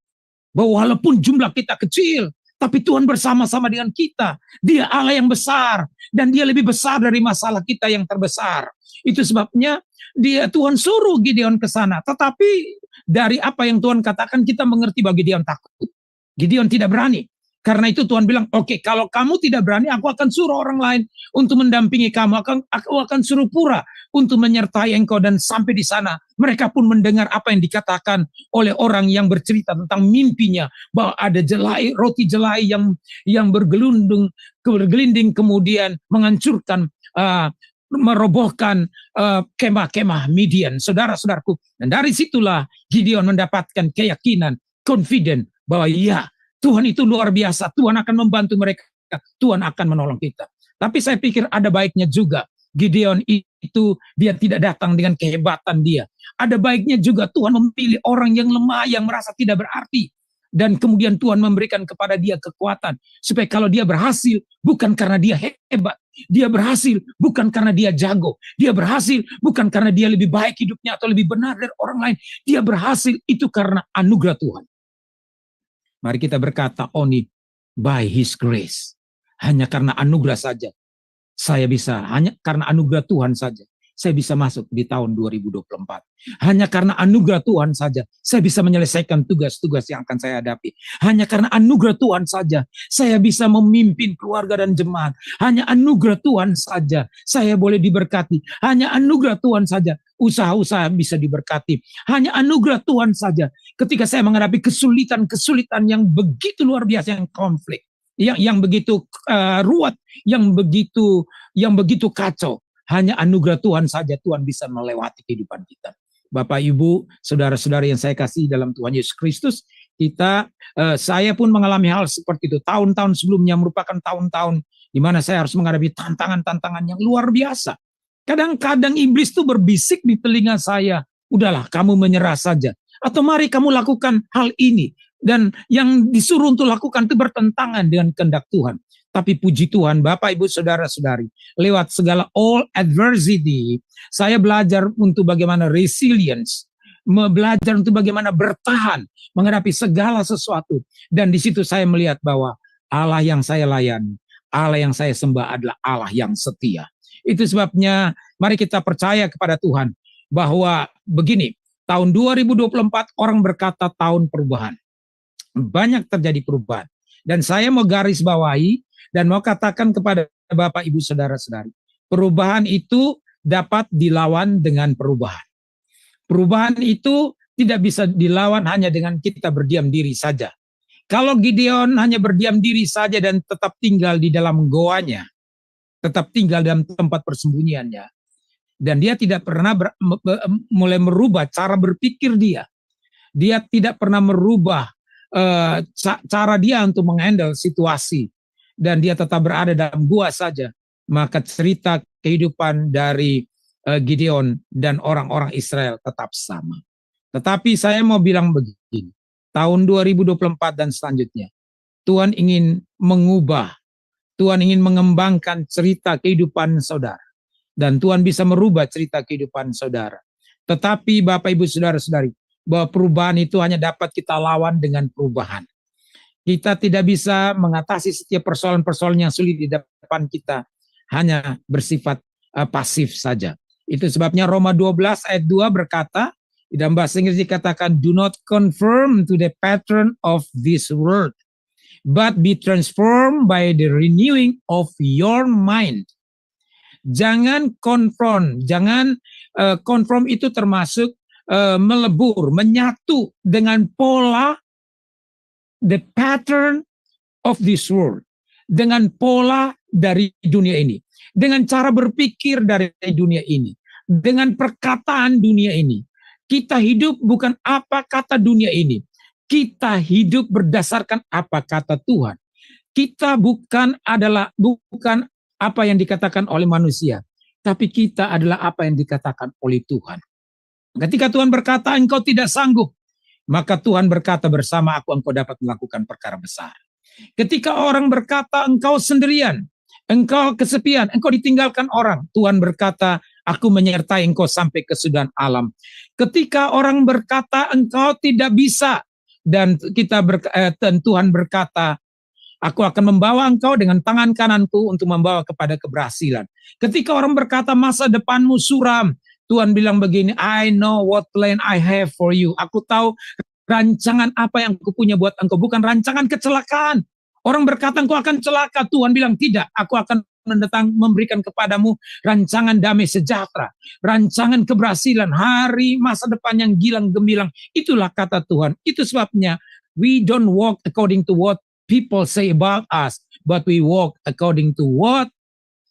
Bahwa walaupun jumlah kita kecil, tapi Tuhan bersama-sama dengan kita. Dia Allah yang besar dan dia lebih besar dari masalah kita yang terbesar. Itu sebabnya Tuhan suruh Gideon ke sana. Tetapi dari apa yang Tuhan katakan kita mengerti bahwa Gideon takut. Gideon tidak berani. Karena itu Tuhan bilang, oke, kalau kamu tidak berani, aku akan suruh orang lain untuk mendampingi kamu. Aku akan suruh pura untuk menyertai engkau. Dan sampai di sana, mereka pun mendengar apa yang dikatakan oleh orang yang bercerita tentang mimpinya. Bahwa ada roti jelai yang bergelinding kemudian menghancurkan, merobohkan kemah-kemah Midian, saudara-saudaraku. Dan dari situlah Gideon mendapatkan keyakinan, confident bahwa ya, Tuhan itu luar biasa, Tuhan akan membantu mereka, Tuhan akan menolong kita. Tapi saya pikir ada baiknya juga, Gideon itu dia tidak datang dengan kehebatan dia. Ada baiknya juga Tuhan memilih orang yang lemah, yang merasa tidak berarti. Dan kemudian Tuhan memberikan kepada dia kekuatan. Supaya kalau dia berhasil, bukan karena dia hebat. Dia berhasil bukan karena dia jago. Dia berhasil bukan karena dia lebih baik hidupnya atau lebih benar dari orang lain. Dia berhasil itu karena anugerah Tuhan. Mari kita berkata, only by His grace. Hanya karena anugerah saja. Saya bisa, hanya karena anugerah Tuhan saja. saya bisa masuk di tahun 2024. Hanya karena anugerah Tuhan saja, saya bisa menyelesaikan tugas-tugas yang akan saya hadapi. Hanya karena anugerah Tuhan saja, saya bisa memimpin keluarga dan jemaat. Hanya anugerah Tuhan saja, saya boleh diberkati. Hanya anugerah Tuhan saja, usaha-usaha bisa diberkati. Hanya anugerah Tuhan saja, ketika saya menghadapi kesulitan-kesulitan yang begitu luar biasa, yang konflik, yang begitu ruwet, yang begitu kacau. Hanya anugerah Tuhan saja Tuhan bisa melewati kehidupan kita. Bapak, Ibu, saudara-saudara yang saya kasih dalam Tuhan Yesus Kristus, saya pun mengalami hal seperti itu. Tahun-tahun sebelumnya merupakan tahun-tahun di mana saya harus menghadapi tantangan-tantangan yang luar biasa. Kadang-kadang iblis itu berbisik di telinga saya, udahlah kamu menyerah saja. Atau mari kamu lakukan hal ini. Dan yang disuruh untuk lakukan itu bertentangan dengan kehendak Tuhan. Tapi puji Tuhan, Bapak, Ibu, Saudara-saudari, lewat segala all adversity, saya belajar untuk bagaimana resilience, belajar untuk bagaimana bertahan menghadapi segala sesuatu. Dan di situ saya melihat bahwa Allah yang saya layani, Allah yang saya sembah adalah Allah yang setia. Itu sebabnya mari kita percaya kepada Tuhan bahwa begini, tahun 2024 orang berkata tahun perubahan. Banyak terjadi perubahan. Dan saya mau garis bawahi dan mau katakan kepada Bapak, Ibu, Saudara-saudari, perubahan itu dapat dilawan dengan perubahan. Perubahan itu tidak bisa dilawan hanya dengan kita berdiam diri saja. Kalau Gideon hanya berdiam diri saja dan tetap tinggal di dalam goanya, tetap tinggal dalam tempat persembunyiannya, dan dia tidak pernah mulai merubah cara berpikir dia tidak pernah merubah cara dia untuk menghandle situasi, dan dia tetap berada dalam gua saja, maka cerita kehidupan dari Gideon dan orang-orang Israel tetap sama. Tetapi saya mau bilang begini, tahun 2024 dan selanjutnya, Tuhan ingin mengubah, Tuhan ingin mengembangkan cerita kehidupan saudara, dan Tuhan bisa merubah cerita kehidupan saudara. Tetapi Bapak, Ibu, Saudara-saudari, bahwa perubahan itu hanya dapat kita lawan dengan perubahan. Kita tidak bisa mengatasi setiap persoalan-persoalan yang sulit di depan kita hanya bersifat pasif saja. Itu sebabnya Roma 12 ayat 2 berkata, di dalam bahasa Inggris dikatakan, do not conform to the pattern of this world, but be transformed by the renewing of your mind. Jangan konform, konform itu termasuk melebur, menyatu dengan pola the pattern of this world, dengan pola dari dunia ini, dengan cara berpikir dari dunia ini, dengan perkataan dunia ini. Kita hidup bukan apa kata dunia ini, kita hidup berdasarkan apa kata Tuhan. Kita bukan apa yang dikatakan oleh manusia, tapi kita adalah apa yang dikatakan oleh Tuhan. Ketika Tuhan berkata engkau tidak sanggup, maka Tuhan berkata bersama aku engkau dapat melakukan perkara besar. Ketika orang berkata engkau sendirian, engkau kesepian, engkau ditinggalkan orang, Tuhan berkata aku menyertai engkau sampai kesudahan alam. Ketika orang berkata engkau tidak bisa, dan Tuhan berkata aku akan membawa engkau dengan tangan kananku untuk membawa kepada keberhasilan. Ketika orang berkata masa depanmu suram, Tuhan bilang begini, I know what plan I have for you. Aku tahu rancangan apa yang aku punya buat engkau, bukan rancangan kecelakaan. Orang berkata engkau akan celaka, Tuhan bilang tidak, aku akan memberikan kepadamu rancangan damai sejahtera, rancangan keberhasilan, hari masa depan yang gilang gemilang. Itulah kata Tuhan. Itu sebabnya we don't walk according to what people say about us, but we walk according to what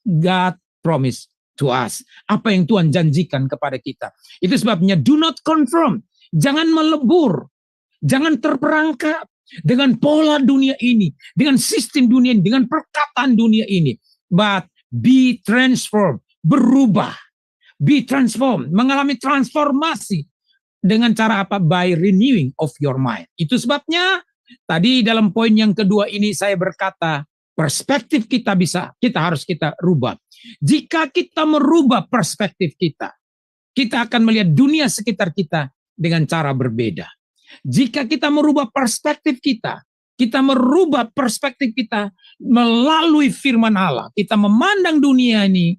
God promised to us. Apa yang Tuhan janjikan kepada kita. Itu sebabnya do not conform. Jangan melebur. Jangan terperangkap dengan pola dunia ini, dengan sistem dunia ini, dengan perkataan dunia ini. But be transformed. Berubah. Be transformed. Mengalami transformasi. Dengan cara apa? By renewing of your mind. Itu sebabnya tadi dalam poin yang kedua ini saya berkata, perspektif kita harus kita rubah. Jika kita merubah perspektif kita akan melihat dunia sekitar kita dengan cara berbeda. Jika kita merubah perspektif kita merubah perspektif kita melalui firman Allah. Kita memandang dunia ini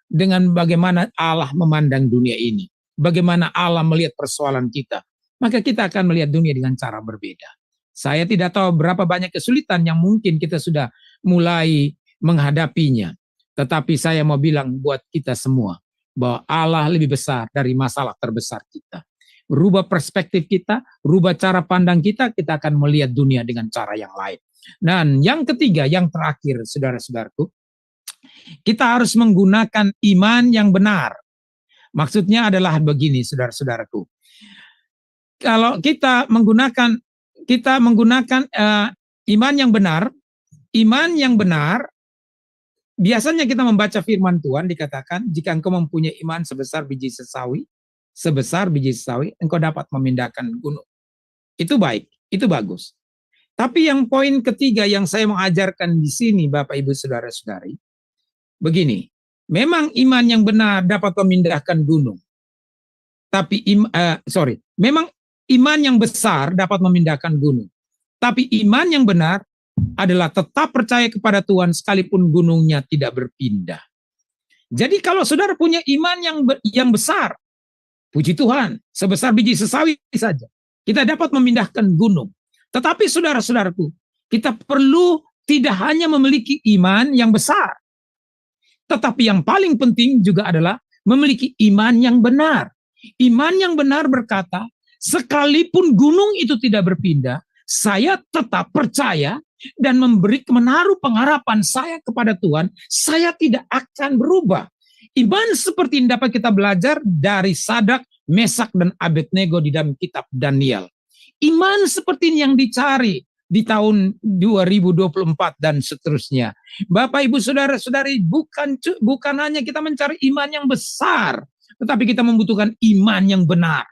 dengan bagaimana Allah memandang dunia ini, bagaimana Allah melihat persoalan kita, maka kita akan melihat dunia dengan cara berbeda. Saya tidak tahu berapa banyak kesulitan yang mungkin kita sudah mulai menghadapinya. Tetapi saya mau bilang buat kita semua, bahwa Allah lebih besar dari masalah terbesar kita. Rubah perspektif kita, rubah cara pandang kita, kita akan melihat dunia dengan cara yang lain. Dan yang ketiga, yang terakhir, saudara-saudaraku, kita harus menggunakan iman yang benar. Maksudnya adalah begini, saudara-saudaraku. Kalau kita menggunakan iman yang benar, biasanya kita membaca firman Tuhan dikatakan, jika engkau mempunyai iman sebesar biji sesawi, engkau dapat memindahkan gunung. Itu baik, itu bagus. Tapi yang poin ketiga yang saya mau ajarkan di sini, Bapak Ibu Saudara-saudari, begini, memang iman yang benar dapat memindahkan gunung. Tapi memang iman yang besar dapat memindahkan gunung. Tapi iman yang benar adalah tetap percaya kepada Tuhan sekalipun gunungnya tidak berpindah. Jadi kalau saudara punya iman yang besar, puji Tuhan, sebesar biji sesawi saja, kita dapat memindahkan gunung. Tetapi saudara-saudaraku, kita perlu tidak hanya memiliki iman yang besar, tetapi yang paling penting juga adalah memiliki iman yang benar. Iman yang benar berkata, sekalipun gunung itu tidak berpindah, saya tetap percaya dan menaruh pengharapan saya kepada Tuhan, saya tidak akan berubah. Iman seperti ini dapat kita belajar dari Sadrak, Mesak, dan Abednego di dalam kitab Daniel. Iman seperti ini yang dicari di tahun 2024 dan seterusnya. Bapak, Ibu, Saudara-saudari, bukan hanya kita mencari iman yang besar, tetapi kita membutuhkan iman yang benar,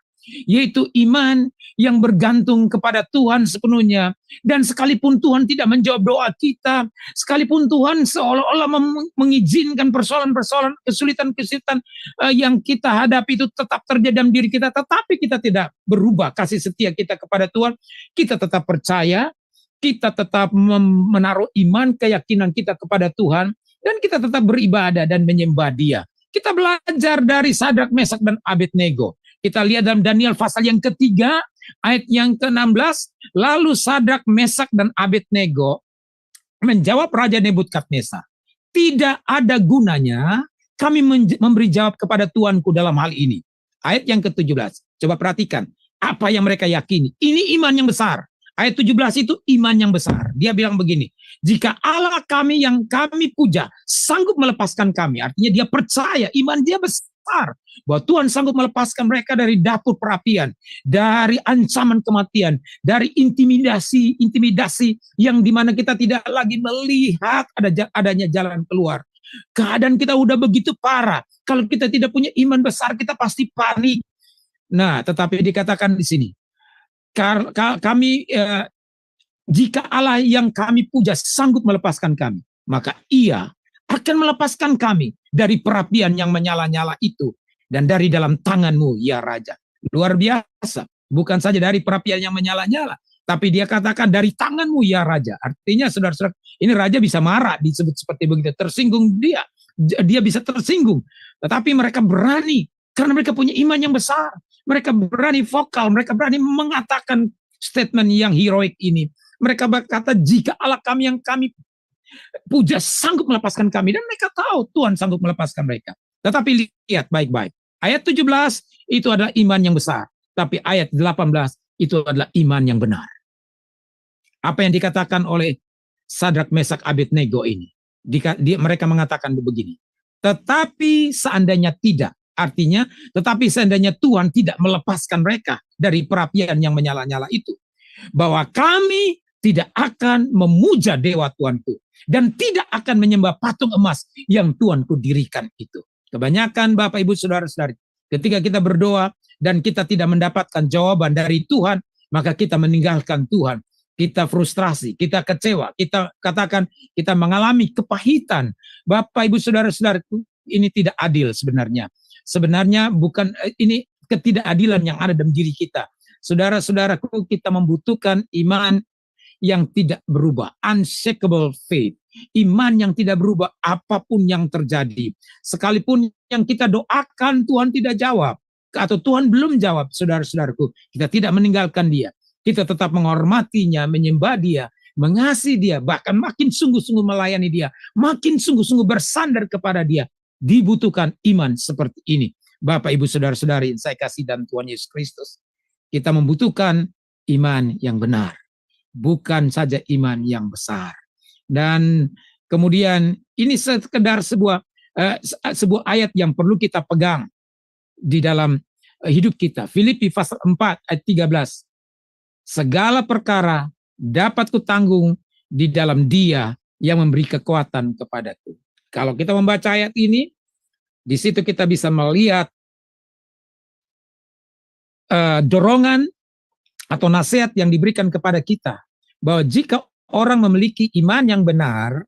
yaitu iman yang bergantung kepada Tuhan sepenuhnya. Dan sekalipun Tuhan tidak menjawab doa kita, sekalipun Tuhan seolah-olah mengizinkan persoalan-persoalan, kesulitan-kesulitan yang kita hadapi itu tetap terjadi dalam diri kita, tetapi kita tidak berubah kasih setia kita kepada Tuhan, kita tetap percaya, kita tetap menaruh iman, keyakinan kita kepada Tuhan, dan kita tetap beribadah dan menyembah Dia. Kita belajar dari Sadrak, Mesak, dan Abednego. Kita lihat dalam Daniel pasal yang ketiga, ayat yang ke-16, lalu Sadrak, Mesak, dan Abednego menjawab Raja Nebukadnezar, tidak ada gunanya kami memberi jawab kepada Tuanku dalam hal ini. Ayat yang ke-17, coba perhatikan apa yang mereka yakini. Ini iman yang besar. Ayat 17 itu iman yang besar. Dia bilang begini, jika Allah kami yang kami puja sanggup melepaskan kami, artinya dia percaya, iman dia besar, bahwa Tuhan sanggup melepaskan mereka dari dapur perapian, dari ancaman kematian, dari intimidasi yang dimana kita tidak lagi melihat adanya jalan keluar. Keadaan kita udah begitu parah. Kalau kita tidak punya iman besar, kita pasti panik. Nah, tetapi dikatakan di sini, jika Allah yang kami puja sanggup melepaskan kami, maka Ia akan melepaskan kami dari perapian yang menyala-nyala itu dan dari dalam tanganmu, ya Raja. Luar biasa. Bukan saja dari perapian yang menyala-nyala, tapi dia katakan dari tanganmu, ya Raja. Artinya, saudara-saudara, ini Raja bisa marah, disebut seperti begitu, tersinggung dia bisa tersinggung. Tetapi mereka berani, karena mereka punya iman yang besar. Mereka berani vokal, mereka berani mengatakan statement yang heroik ini. Mereka berkata, jika Allah kami yang kami puja sanggup melepaskan kami. Dan mereka tahu Tuhan sanggup melepaskan mereka. Tetapi lihat baik-baik. Ayat 17 itu adalah iman yang besar. Tapi ayat 18 itu adalah iman yang benar. Apa yang dikatakan oleh Sadrak, Mesak, Abednego ini? Mereka mengatakan begini. Tetapi seandainya tidak. Artinya, tetapi seandainya Tuhan tidak melepaskan mereka dari perapian yang menyala-nyala itu, bahwa kami tidak akan memuja dewa Tuanku dan tidak akan menyembah patung emas yang Tuanku dirikan itu. Kebanyakan Bapak, Ibu, Saudara-saudari, ketika kita berdoa dan kita tidak mendapatkan jawaban dari Tuhan, maka kita meninggalkan Tuhan. Kita frustrasi, kita kecewa, kita katakan kita mengalami kepahitan. Bapak, Ibu, Saudara-saudariku, ini tidak adil sebenarnya. Sebenarnya bukan ini ketidakadilan yang ada dalam diri kita. Saudara-saudaraku, kita membutuhkan iman yang tidak berubah, unshakable faith. Iman yang tidak berubah apapun yang terjadi. Sekalipun yang kita doakan Tuhan tidak jawab, atau Tuhan belum jawab, saudara-saudaraku, kita tidak meninggalkan dia. Kita tetap menghormatinya, menyembah dia, mengasihi dia, bahkan makin sungguh-sungguh melayani dia, makin sungguh-sungguh bersandar kepada dia. Dibutuhkan iman seperti ini. Bapak, Ibu, saudara-saudari, saya kasih dalam Tuhan Yesus Kristus. Kita membutuhkan iman yang benar, bukan saja iman yang besar. Dan kemudian ini sekedar sebuah ayat yang perlu kita pegang di dalam hidup kita. Filipi pasal 4 ayat 13. Segala perkara dapat kutanggung di dalam Dia yang memberi kekuatan kepadaku. Kalau kita membaca ayat ini, di situ kita bisa melihat dorongan atau nasihat yang diberikan kepada kita, bahwa jika orang memiliki iman yang benar,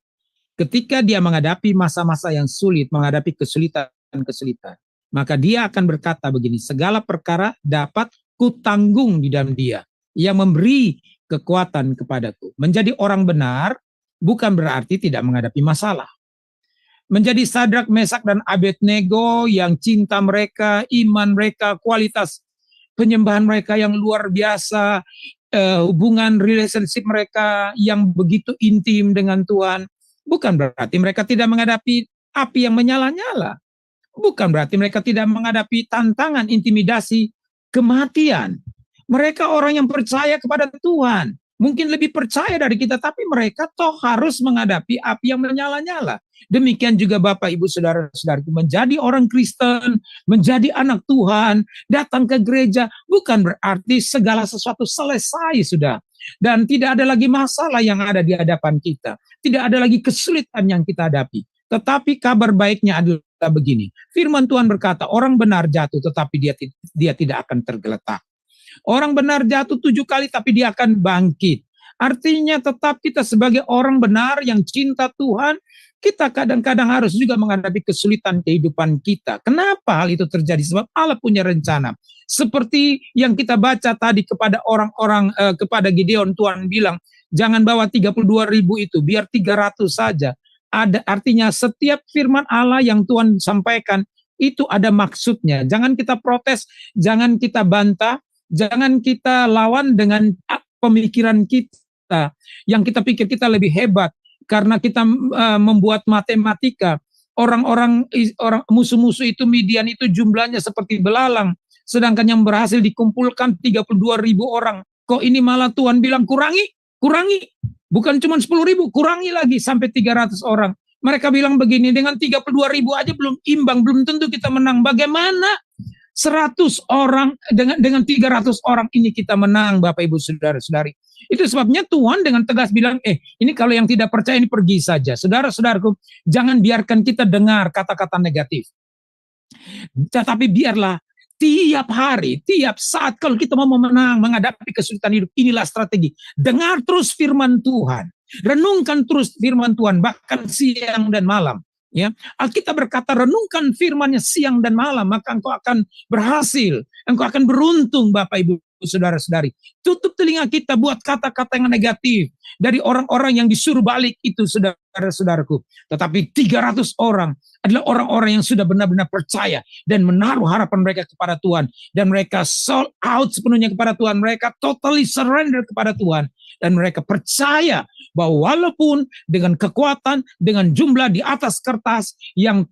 ketika dia menghadapi masa-masa yang sulit, menghadapi kesulitan-kesulitan, maka dia akan berkata begini, segala perkara dapat kutanggung di dalam Dia yang memberi kekuatan kepadaku. Menjadi orang benar bukan berarti tidak menghadapi masalah. Menjadi Sadrak, Mesak, dan Abednego yang cinta mereka, iman mereka, kualitas penyembahan mereka yang luar biasa, hubungan relationship mereka yang begitu intim dengan Tuhan, bukan berarti mereka tidak menghadapi api yang menyala-nyala. Bukan berarti mereka tidak menghadapi tantangan, intimidasi, kematian. Mereka orang yang percaya kepada Tuhan. Mungkin lebih percaya dari kita, tapi mereka toh harus menghadapi api yang menyala-nyala. Demikian juga Bapak, Ibu, saudara-saudaraku, menjadi orang Kristen, menjadi anak Tuhan, datang ke gereja, bukan berarti segala sesuatu selesai sudah. Dan tidak ada lagi masalah yang ada di hadapan kita. Tidak ada lagi kesulitan yang kita hadapi. Tetapi kabar baiknya adalah begini. Firman Tuhan berkata, orang benar jatuh tetapi dia tidak akan tergeletak. Orang benar jatuh 7 kali tapi dia akan bangkit. Artinya tetap kita sebagai orang benar yang cinta Tuhan, kita kadang-kadang harus juga menghadapi kesulitan kehidupan kita. Kenapa hal itu terjadi? Sebab Allah punya rencana. Seperti yang kita baca tadi kepada orang-orang, kepada Gideon, Tuhan bilang, jangan bawa 32.000 itu, biar 300 saja. Artinya setiap firman Allah yang Tuhan sampaikan, itu ada maksudnya. Jangan kita protes, jangan kita bantah, jangan kita lawan dengan pemikiran kita yang kita pikir kita lebih hebat karena kita membuat matematika. Orang musuh-musuh itu, Midian itu jumlahnya seperti belalang, sedangkan yang berhasil dikumpulkan 32.000 orang. Kok ini malah Tuhan bilang kurangi, bukan cuma 10.000, kurangi lagi sampai 300 orang. Mereka bilang begini, dengan 32.000 aja belum imbang, belum tentu kita menang. Bagaimana 100 orang dengan 300 orang ini kita menang, Bapak, Ibu, saudara-saudari. Itu sebabnya Tuhan dengan tegas bilang, ini kalau yang tidak percaya ini pergi saja. Saudara-saudaraku, jangan biarkan kita dengar kata-kata negatif. Tetapi biarlah tiap hari, tiap saat kalau kita mau menang, menghadapi kesulitan hidup, inilah strategi. Dengar terus firman Tuhan. Renungkan terus firman Tuhan, bahkan siang dan malam. Ya, Alkitab berkata, renungkan firman-Nya siang dan malam, maka engkau akan berhasil, engkau akan beruntung, Bapak, Ibu, saudara-saudari. Tutup telinga kita buat kata-kata yang negatif dari orang-orang yang disuruh balik itu, saudara-saudaraku. Tetapi 300 orang adalah orang-orang yang sudah benar-benar percaya dan menaruh harapan mereka kepada Tuhan, dan mereka sold out sepenuhnya kepada Tuhan, mereka totally surrender kepada Tuhan, dan mereka percaya bahwa walaupun dengan kekuatan, dengan jumlah di atas kertas yang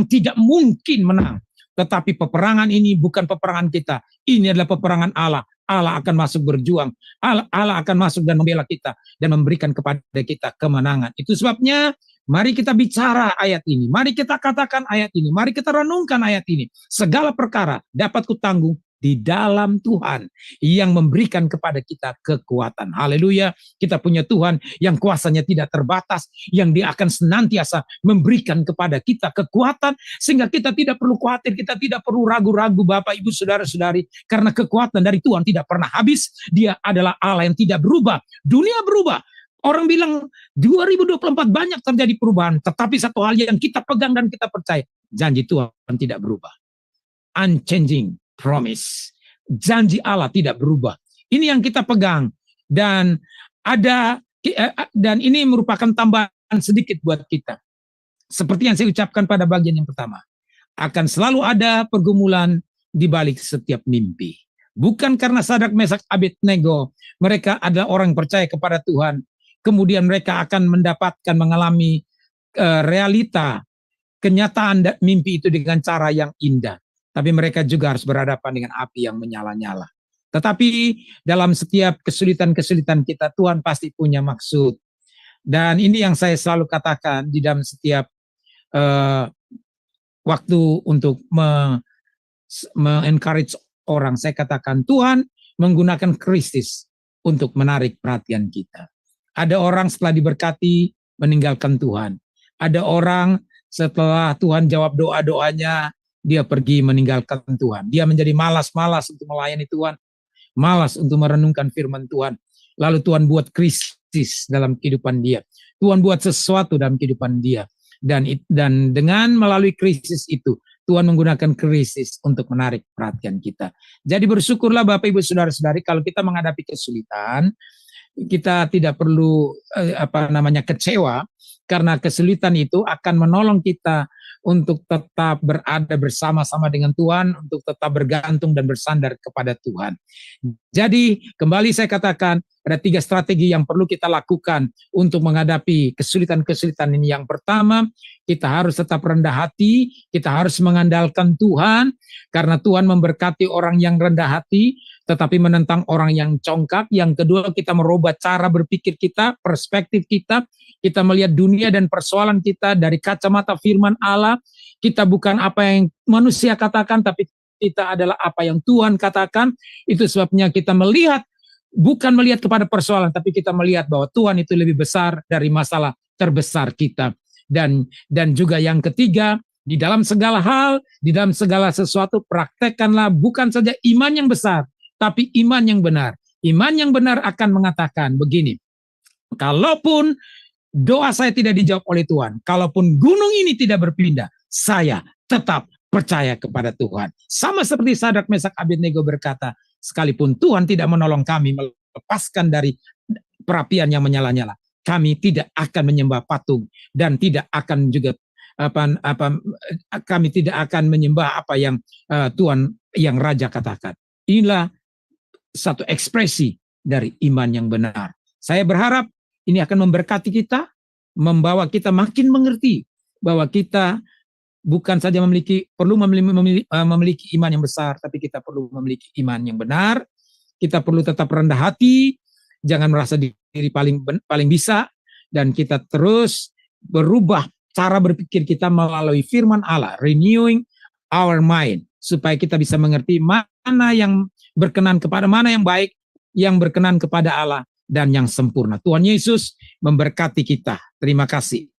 tidak mungkin menang, tetapi peperangan ini bukan peperangan kita, ini adalah peperangan Allah. Allah akan masuk berjuang, Allah akan masuk dan membela kita dan memberikan kepada kita kemenangan. Itu sebabnya mari kita bicara ayat ini, mari kita katakan ayat ini, mari kita renungkan ayat ini. Segala perkara dapat kutanggung di dalam Tuhan yang memberikan kepada kita kekuatan. Haleluya. Kita punya Tuhan yang kuasanya tidak terbatas, yang Dia akan senantiasa memberikan kepada kita kekuatan, sehingga kita tidak perlu khawatir, kita tidak perlu ragu-ragu, Bapak, Ibu, saudara-saudari, karena kekuatan dari Tuhan tidak pernah habis. Dia adalah Allah yang tidak berubah. Dunia berubah. Orang bilang 2024 banyak terjadi perubahan, tetapi satu hal yang kita pegang dan kita percaya, janji Tuhan tidak berubah. Unchanging promise. Janji Allah tidak berubah. Ini yang kita pegang. Dan dan ini merupakan tambahan sedikit buat kita. Seperti yang saya ucapkan pada bagian yang pertama, akan selalu ada pergumulan di balik setiap mimpi. Bukan karena Sadrak, Mesak, Abednego mereka adalah orang percaya kepada Tuhan, kemudian mereka akan mendapatkan mengalami realita kenyataan mimpi itu dengan cara yang indah. Tapi mereka juga harus berhadapan dengan api yang menyala-nyala. Tetapi dalam setiap kesulitan-kesulitan kita, Tuhan pasti punya maksud. Dan ini yang saya selalu katakan di dalam setiap waktu untuk encourage orang. Saya katakan Tuhan menggunakan krisis untuk menarik perhatian kita. Ada orang setelah diberkati meninggalkan Tuhan. Ada orang setelah Tuhan jawab doa-doanya, dia pergi meninggalkan Tuhan. Dia menjadi malas-malas untuk melayani Tuhan, malas untuk merenungkan firman Tuhan. Lalu Tuhan buat krisis dalam kehidupan dia. Tuhan buat sesuatu dalam kehidupan dia. Dan dengan melalui krisis itu, Tuhan menggunakan krisis untuk menarik perhatian kita. Jadi bersyukurlah Bapak Ibu Saudara-saudari, kalau kita menghadapi kesulitan, kita tidak perlu kecewa, karena kesulitan itu akan menolong kita untuk tetap berada bersama-sama dengan Tuhan, untuk tetap bergantung dan bersandar kepada Tuhan. Jadi kembali saya katakan, ada 3 strategi yang perlu kita lakukan untuk menghadapi kesulitan-kesulitan ini. Yang pertama, kita harus tetap rendah hati, kita harus mengandalkan Tuhan, karena Tuhan memberkati orang yang rendah hati, tetapi menentang orang yang congkak. Yang kedua, kita merubah cara berpikir kita, perspektif kita melihat dunia dan persoalan kita dari kacamata firman Allah. Kita bukan apa yang manusia katakan, tapi kita adalah apa yang Tuhan katakan. Itu sebabnya kita bukan melihat kepada persoalan, tapi kita melihat bahwa Tuhan itu lebih besar dari masalah terbesar kita. Dan juga yang ketiga, di dalam segala hal, di dalam segala sesuatu, praktekkanlah bukan saja iman yang besar, tapi iman yang benar. Iman yang benar akan mengatakan begini, kalaupun doa saya tidak dijawab oleh Tuhan, kalaupun gunung ini tidak berpindah, saya tetap percaya kepada Tuhan. Sama seperti Sadrak, Mesak, Abednego berkata, sekalipun Tuhan tidak menolong kami melepaskan dari perapian yang menyala-nyala, kami tidak akan menyembah patung dan tidak akan juga kami tidak akan menyembah apa yang Tuhan yang Raja katakan. Inilah satu ekspresi dari iman yang benar. Saya berharap ini akan memberkati kita, membawa kita makin mengerti bahwa kita bukan saja perlu memiliki iman yang besar, tapi kita perlu memiliki iman yang benar. Kita perlu tetap rendah hati, jangan merasa diri paling bisa, dan kita terus berubah cara berpikir kita melalui firman Allah, renewing our mind, supaya kita bisa mengerti mana yang berkenan kepada, mana yang baik, yang berkenan kepada Allah, dan yang sempurna. Tuhan Yesus memberkati kita. Terima kasih.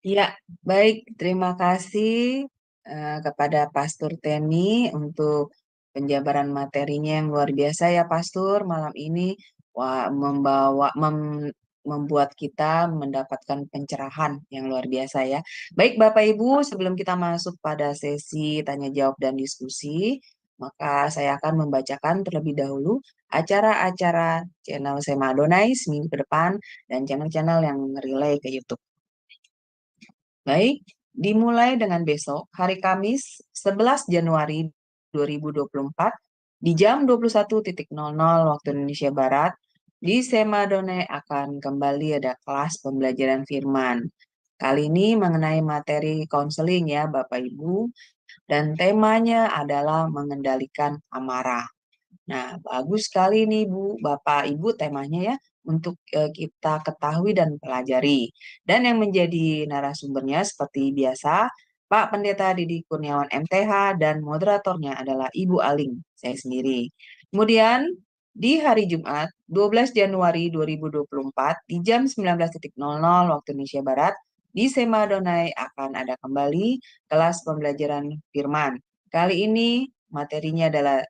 Ya, baik. Terima kasih kepada Pastor Teni untuk penjabaran materinya yang luar biasa ya Pastor. Malam ini membuat kita mendapatkan pencerahan yang luar biasa ya. Baik Bapak Ibu, sebelum kita masuk pada sesi tanya jawab dan diskusi, maka saya akan membacakan terlebih dahulu acara-acara channel Sema Adonai seminggu ke depan dan channel-channel yang relay ke YouTube. Baik, dimulai dengan besok, hari Kamis 11 Januari 2024, di jam 21.00 waktu Indonesia Barat, di Sema Adonai akan kembali ada kelas pembelajaran firman. Kali ini mengenai materi konseling ya Bapak Ibu, dan temanya adalah mengendalikan amarah. Nah, bagus sekali nih Bu, Bapak Ibu temanya ya, untuk kita ketahui dan pelajari. Dan yang menjadi narasumbernya seperti biasa, Pak Pendeta Didi Kurniawan MTH dan moderatornya adalah Ibu Aling, saya sendiri. Kemudian di hari Jumat 12 Januari 2024 di jam 19.00 waktu Indonesia Barat, di Sema Adonai akan ada kembali kelas pembelajaran firman. Kali ini materinya adalah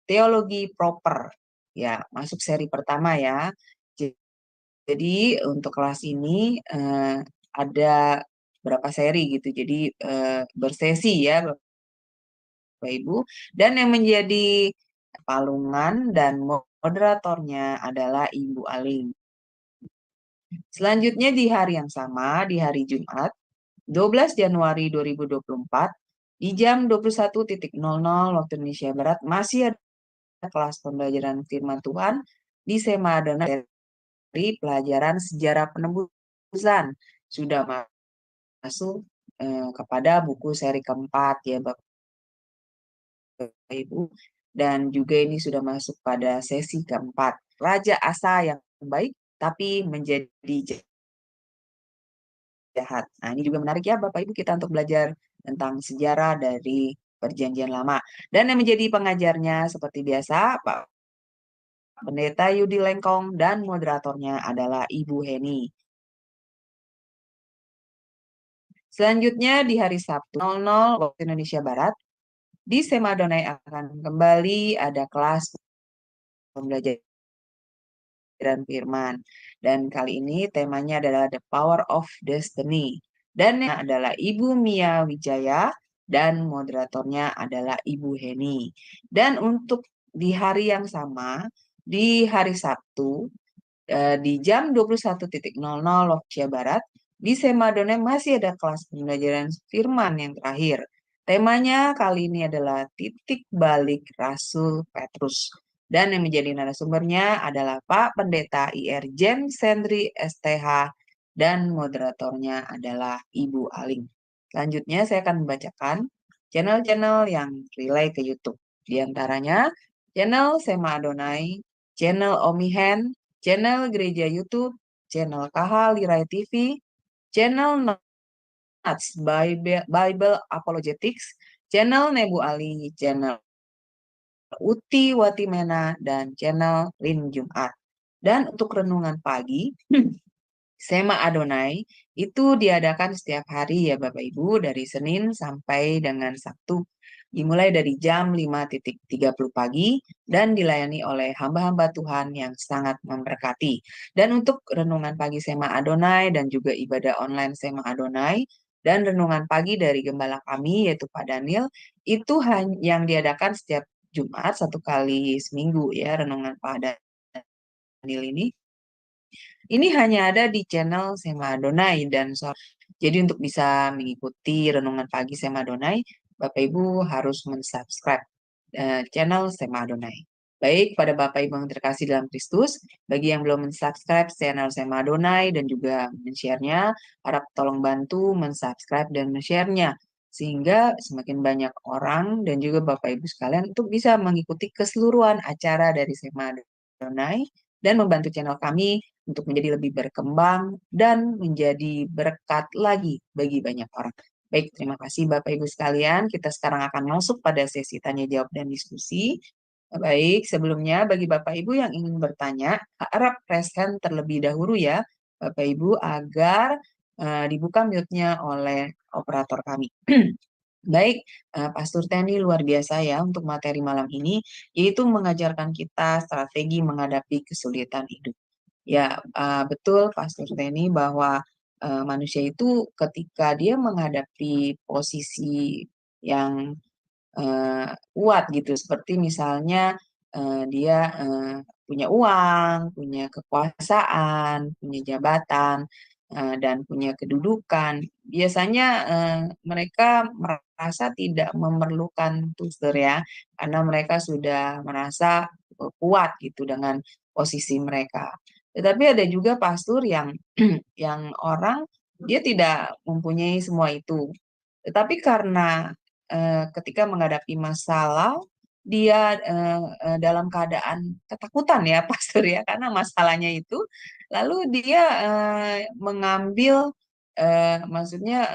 teologi proper. Ya, masuk seri pertama ya. Jadi untuk kelas ini ada berapa seri gitu. Jadi bersesi ya Bapak Ibu. Dan yang menjadi Palungan dan moderatornya adalah Ibu Aling. Selanjutnya di hari yang sama, di hari Jumat, 12 Januari 2024, di jam 21.00 waktu Indonesia Barat, masih ada kelas pembelajaran firman Tuhan di Sema Adonai dari pelajaran sejarah penebusan. Sudah masuk kepada buku seri keempat ya Bapak Ibu. Dan juga ini sudah masuk pada sesi keempat. Raja Asa yang baik tapi menjadi jahat. Nah, ini juga menarik ya Bapak Ibu kita untuk belajar tentang sejarah dari Perjanjian Lama. Dan yang menjadi pengajarnya seperti biasa Pak Pendeta Yudi Lengkong dan moderatornya adalah Ibu Heni. Selanjutnya di hari Sabtu 00 waktu Indonesia Barat, di Sema Adonai akan kembali ada kelas pembelajaran firman. Dan kali ini temanya adalah The Power of Destiny. Dan yang adalah Ibu Mia Wijaya dan moderatornya adalah Ibu Heni. Dan untuk di hari yang sama, di hari Sabtu, di jam 21.00 waktu Indonesia Barat, di Sema Adonai masih ada kelas pembelajaran firman yang terakhir. Temanya kali ini adalah titik balik Rasul Petrus. Dan yang menjadi narasumbernya adalah Pak Pendeta IR Jen Sendri STH dan moderatornya adalah Ibu Aling. Selanjutnya saya akan membacakan channel-channel yang relay ke YouTube. Di antaranya channel Sema Adonai, channel Omihen, channel Gereja YouTube, channel KH Lirai TV, channel Nats Bible Apologetics, channel Nebu Ali, channel Uti Watimena, dan channel Lin Jumat. Dan untuk renungan pagi, Sema Adonai itu diadakan setiap hari ya Bapak Ibu dari Senin sampai dengan Sabtu. Dimulai dari jam 5.30 pagi dan dilayani oleh hamba-hamba Tuhan yang sangat memberkati. Dan untuk renungan pagi Sema Adonai dan juga ibadah online Sema Adonai dan renungan pagi dari gembala kami yaitu Pak Daniel itu yang diadakan setiap Jumat satu kali seminggu ya renungan Pak Daniel ini. Ini hanya ada di channel Sema Adonai dan jadi untuk bisa mengikuti renungan pagi Sema Adonai, Bapak Ibu harus mensubscribe channel Sema Adonai. Baik pada Bapak Ibu yang terkasih dalam Kristus, bagi yang belum mensubscribe channel Sema Adonai dan juga men-share-nya, harap tolong bantu mensubscribe dan men-share-nya sehingga semakin banyak orang dan juga Bapak Ibu sekalian untuk bisa mengikuti keseluruhan acara dari Sema Adonai dan membantu channel kami untuk menjadi lebih berkembang dan menjadi berkat lagi bagi banyak orang. Baik, terima kasih Bapak Ibu sekalian. Kita sekarang akan masuk pada sesi tanya jawab dan diskusi. Baik, sebelumnya bagi Bapak Ibu yang ingin bertanya, harap raise hand terlebih dahulu ya Bapak Ibu agar dibuka mute-nya oleh operator kami. Baik, Pastor Teni luar biasa ya untuk materi malam ini, yaitu mengajarkan kita strategi menghadapi kesulitan hidup. Ya, betul Pastor Teni bahwa manusia itu ketika dia menghadapi posisi yang kuat gitu, seperti misalnya dia punya uang, punya kekuasaan, punya jabatan, dan punya kedudukan. Biasanya mereka merasa tidak memerlukan tutor ya, karena mereka sudah merasa kuat gitu dengan posisi mereka. Tetapi ada juga pastor yang yang orang dia tidak mempunyai semua itu. Tetapi karena ketika menghadapi masalah dia dalam keadaan ketakutan ya pastor ya karena masalahnya itu lalu dia mengambil maksudnya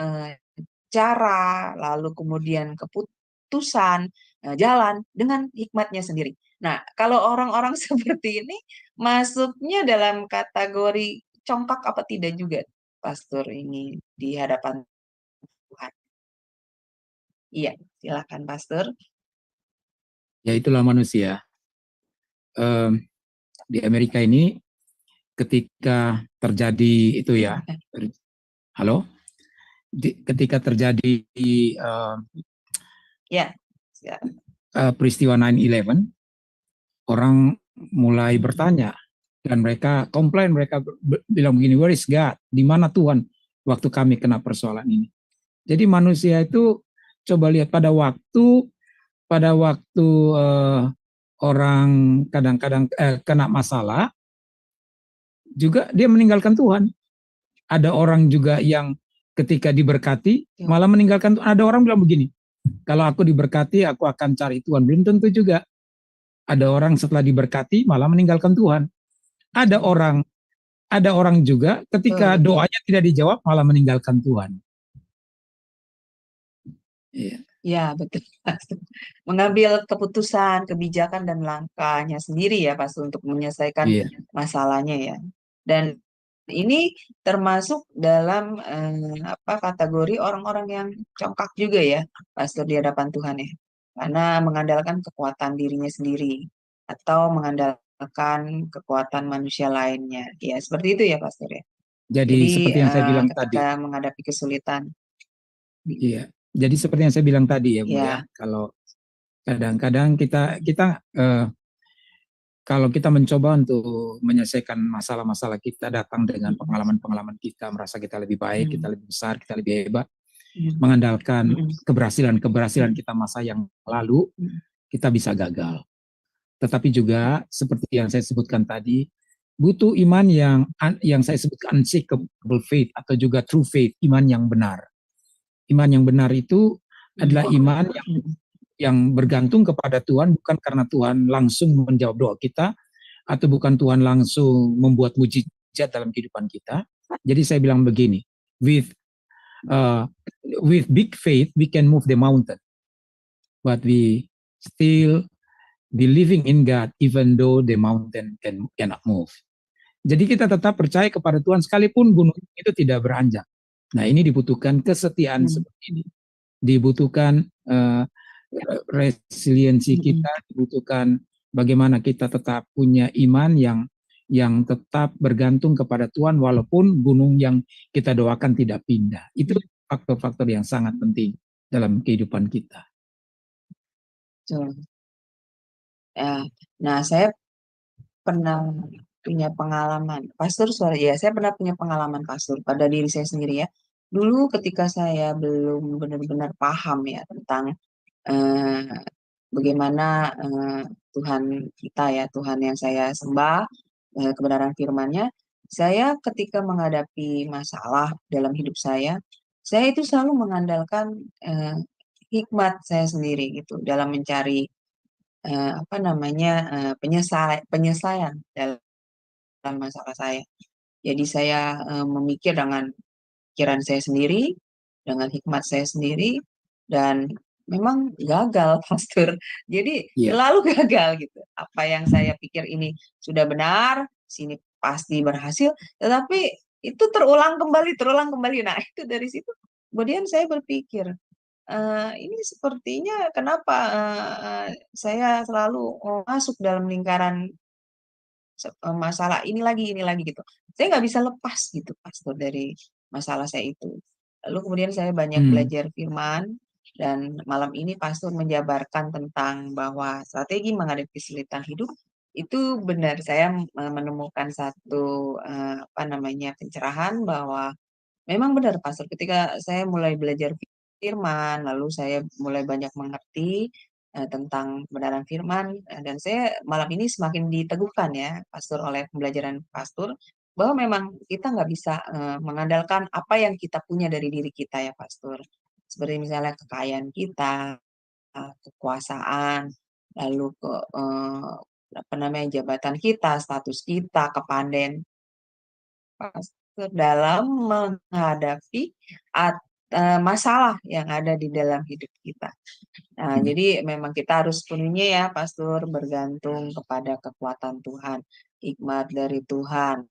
cara lalu kemudian keputusan jalan dengan hikmatnya sendiri. Nah, kalau orang-orang seperti ini masuknya dalam kategori congkak apa tidak juga pastor ini di hadapan Tuhan? Iya, silakan pastor. Ya itulah manusia. Di Amerika ini ketika terjadi itu ya, halo, ketika terjadi Ya, peristiwa 9/11, orang mulai bertanya dan mereka komplain, mereka bilang begini, where is God? Di mana Tuhan waktu kami kena persoalan ini? Jadi manusia itu coba lihat pada waktu orang kadang-kadang kena masalah, juga dia meninggalkan Tuhan. Ada orang juga yang ketika diberkati malah meninggalkan Tuhan. Ada orang bilang begini, kalau aku diberkati aku akan cari Tuhan. Belum tentu juga. Ada orang setelah diberkati malah meninggalkan Tuhan. Ada orang juga ketika doanya tidak dijawab malah meninggalkan Tuhan. Iya. Ya, betul. Mengambil keputusan, kebijakan dan langkahnya sendiri ya Pastor untuk menyelesaikan masalahnya ya. Dan ini termasuk dalam kategori orang-orang yang congkak juga ya Pastor di hadapan Tuhan ya. Karena mengandalkan kekuatan dirinya sendiri atau mengandalkan kekuatan manusia lainnya. Ya, seperti itu ya Pastor ya. Jadi seperti yang saya bilang tadi. Ketika menghadapi kesulitan. Iya. Jadi seperti yang saya bilang tadi ya Bu ya, kalau kadang-kadang kita kalau kita mencoba untuk menyelesaikan masalah-masalah kita datang dengan pengalaman-pengalaman kita, merasa kita lebih baik, kita lebih besar, kita lebih hebat, mengandalkan keberhasilan kita masa yang lalu, kita bisa gagal. Tetapi juga seperti yang saya sebutkan tadi, butuh iman yang saya sebutkan unshakable faith atau juga true faith, iman yang benar. Iman yang benar itu adalah iman yang bergantung kepada Tuhan, bukan karena Tuhan langsung menjawab doa kita, atau bukan Tuhan langsung membuat mujizat dalam kehidupan kita. Jadi saya bilang begini, with big faith we can move the mountain, but we still believing in God even though the mountain cannot move. Jadi kita tetap percaya kepada Tuhan sekalipun gunung itu tidak beranjak. Nah, ini dibutuhkan kesetiaan seperti ini. Dibutuhkan resiliensi kita, dibutuhkan bagaimana kita tetap punya iman yang tetap bergantung kepada Tuhan walaupun gunung yang kita doakan tidak pindah. Itu faktor-faktor yang sangat penting dalam kehidupan kita. Nah, saya pernah punya pengalaman, Pastor, saya pernah punya pengalaman Pastor pada diri saya sendiri ya. Dulu ketika saya belum benar-benar paham ya tentang bagaimana Tuhan kita ya, Tuhan yang saya sembah, kebenaran firman-Nya, saya ketika menghadapi masalah dalam hidup saya itu selalu mengandalkan hikmat saya sendiri gitu dalam mencari penyelesaian dalam masalah saya. Jadi saya memikir dengan pikiran saya sendiri, dengan hikmat saya sendiri, dan memang gagal, Pastor. Jadi selalu gagal gitu. Apa yang saya pikir ini sudah benar, sini pasti berhasil, tetapi itu terulang kembali. Nah, itu dari situ kemudian saya berpikir, ini sepertinya kenapa saya selalu masuk dalam lingkaran masalah ini lagi gitu. Saya nggak bisa lepas gitu, Pastor, dari masalah saya itu. Lalu kemudian saya banyak belajar firman, dan malam ini Pastor menjabarkan tentang bahwa strategi menghadapi kesulitan hidup itu benar. Saya menemukan satu pencerahan bahwa memang benar, Pastor, ketika saya mulai belajar firman, lalu saya mulai banyak mengerti tentang kebenaran firman, dan saya malam ini semakin diteguhkan ya, Pastor, oleh pembelajaran Pastor, bahwa memang kita nggak bisa mengandalkan apa yang kita punya dari diri kita ya, Pastor. Seperti misalnya kekayaan kita, kekuasaan, lalu jabatan kita, status kita, kepandaian Pastor dalam menghadapi masalah yang ada di dalam hidup kita. Nah, jadi memang kita harus sepenuhnya ya, Pastor, bergantung kepada kekuatan Tuhan, hikmat dari Tuhan.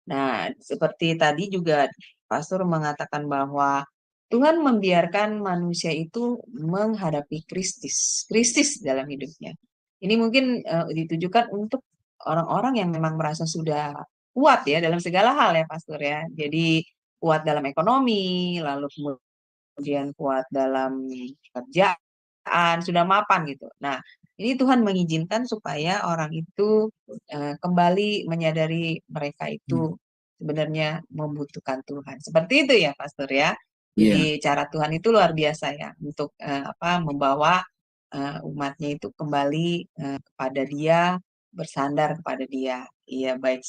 Nah, seperti tadi juga Pastor mengatakan bahwa Tuhan membiarkan manusia itu menghadapi krisis dalam hidupnya. Ini mungkin ditujukan untuk orang-orang yang memang merasa sudah kuat ya dalam segala hal ya, Pastor ya. Jadi kuat dalam ekonomi, lalu kemudian kuat dalam kerjaan, sudah mapan gitu. Nah, Ini Tuhan mengizinkan supaya orang itu kembali menyadari mereka itu sebenarnya membutuhkan Tuhan. Seperti itu ya, Pastor ya. Iya. Jadi cara Tuhan itu luar biasa ya untuk membawa umatnya itu kembali kepada Dia, bersandar kepada Dia. Iya, baik,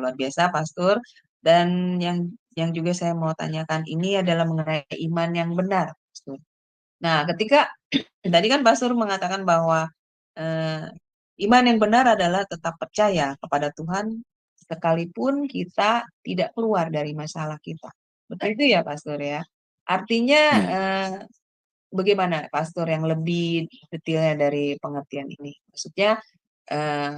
luar biasa, Pastor. Dan yang juga saya mau tanyakan ini adalah mengenai iman yang benar, Pastor. Nah, ketika tadi kan Pastor mengatakan bahwa eh, iman yang benar adalah tetap percaya kepada Tuhan sekalipun kita tidak keluar dari masalah kita. Betul itu ya, Pastor ya. Artinya Iya. bagaimana, Pastor, yang lebih detailnya dari pengertian ini? Maksudnya eh,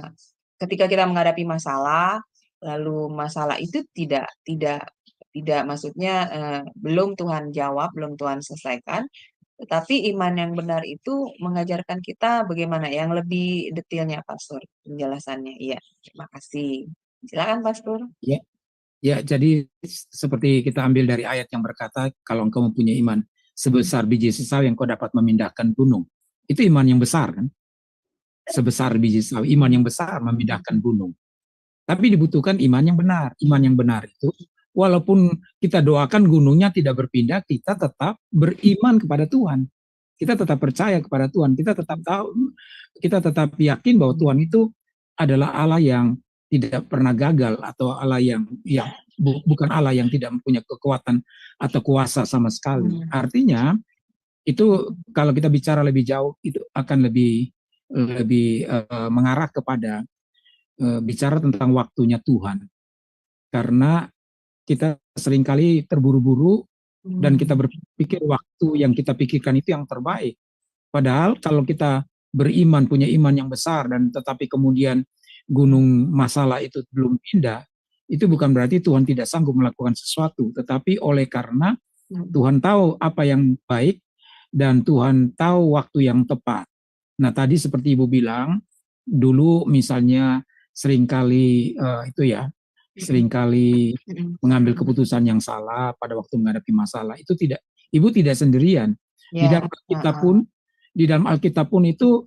ketika kita menghadapi masalah, lalu masalah itu tidak maksudnya belum Tuhan jawab, belum Tuhan selesaikan, tetapi iman yang benar itu mengajarkan kita bagaimana yang lebih detailnya, Pastor, penjelasannya. Iya, terima kasih. Silakan, Pastor. Ya, ya, jadi seperti kita ambil dari ayat yang berkata, kalau engkau mempunyai iman sebesar biji sesawi yang kau dapat memindahkan gunung. Itu iman yang besar kan? Sebesar biji sesawi, iman yang besar memindahkan gunung. Tapi dibutuhkan iman yang benar. Iman yang benar itu, walaupun kita doakan gunungnya tidak berpindah, kita tetap beriman kepada Tuhan. Kita tetap percaya kepada Tuhan. Kita tetap tahu, kita tetap yakin bahwa Tuhan itu adalah Allah yang tidak pernah gagal, atau Allah yang bukan Allah yang tidak mempunyai kekuatan atau kuasa sama sekali. Artinya itu kalau kita bicara lebih jauh itu akan lebih lebih mengarah kepada bicara tentang waktunya Tuhan. Karena kita seringkali terburu-buru dan kita berpikir waktu yang kita pikirkan itu yang terbaik. Padahal kalau kita beriman, punya iman yang besar, dan tetapi kemudian gunung masalah itu belum pindah, itu bukan berarti Tuhan tidak sanggup melakukan sesuatu, tetapi oleh karena Tuhan tahu apa yang baik dan Tuhan tahu waktu yang tepat. Nah, tadi seperti Ibu bilang, dulu misalnya seringkali itu ya, seringkali mengambil keputusan yang salah pada waktu menghadapi masalah. Itu tidak, Ibu tidak sendirian. Di Ya, dalam Alkitab pun, di dalam Alkitab pun itu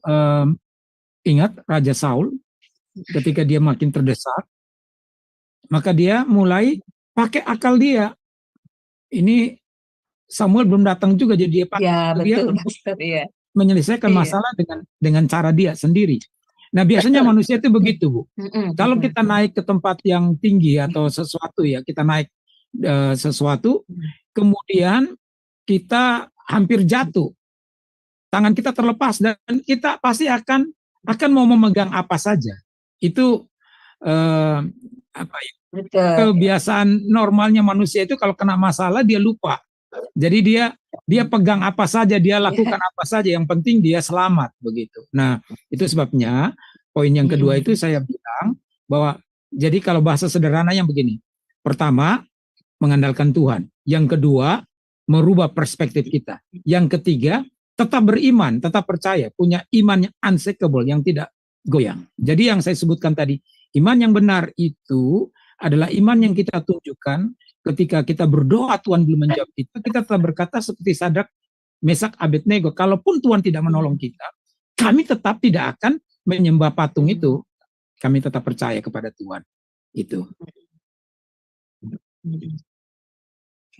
ingat Raja Saul ketika dia makin terdesak, maka dia mulai pakai akal dia. Ini Samuel belum datang juga, jadi dia pakai ya, dia betul, untuk Pastor. Iya, menyelesaikan iya. masalah dengan cara dia sendiri. Nah, biasanya manusia itu begitu, Bu. Kalau kita naik ke tempat yang tinggi atau sesuatu ya, kita naik sesuatu, kemudian kita hampir jatuh, tangan kita terlepas dan kita pasti akan mau memegang apa saja. Itu apa ya? Betul. Kebiasaan normalnya manusia itu kalau kena masalah dia lupa. Jadi dia pegang apa saja, dia lakukan apa saja, yang penting dia selamat begitu. Nah, itu sebabnya poin yang kedua itu saya bilang bahwa jadi kalau bahasa sederhananya begini. Pertama, mengandalkan Tuhan. Yang kedua, merubah perspektif kita. Yang ketiga, tetap beriman, tetap percaya, punya iman yang unshakable, yang tidak goyang. Jadi yang saya sebutkan tadi, iman yang benar itu adalah iman yang kita tunjukkan ketika kita berdoa Tuhan belum menjawab itu, kita tetap berkata seperti Sadrak, Mesak, Abednego, kalaupun Tuhan tidak menolong kita, kami tetap tidak akan menyembah patung itu. Kami tetap percaya kepada Tuhan. Itu.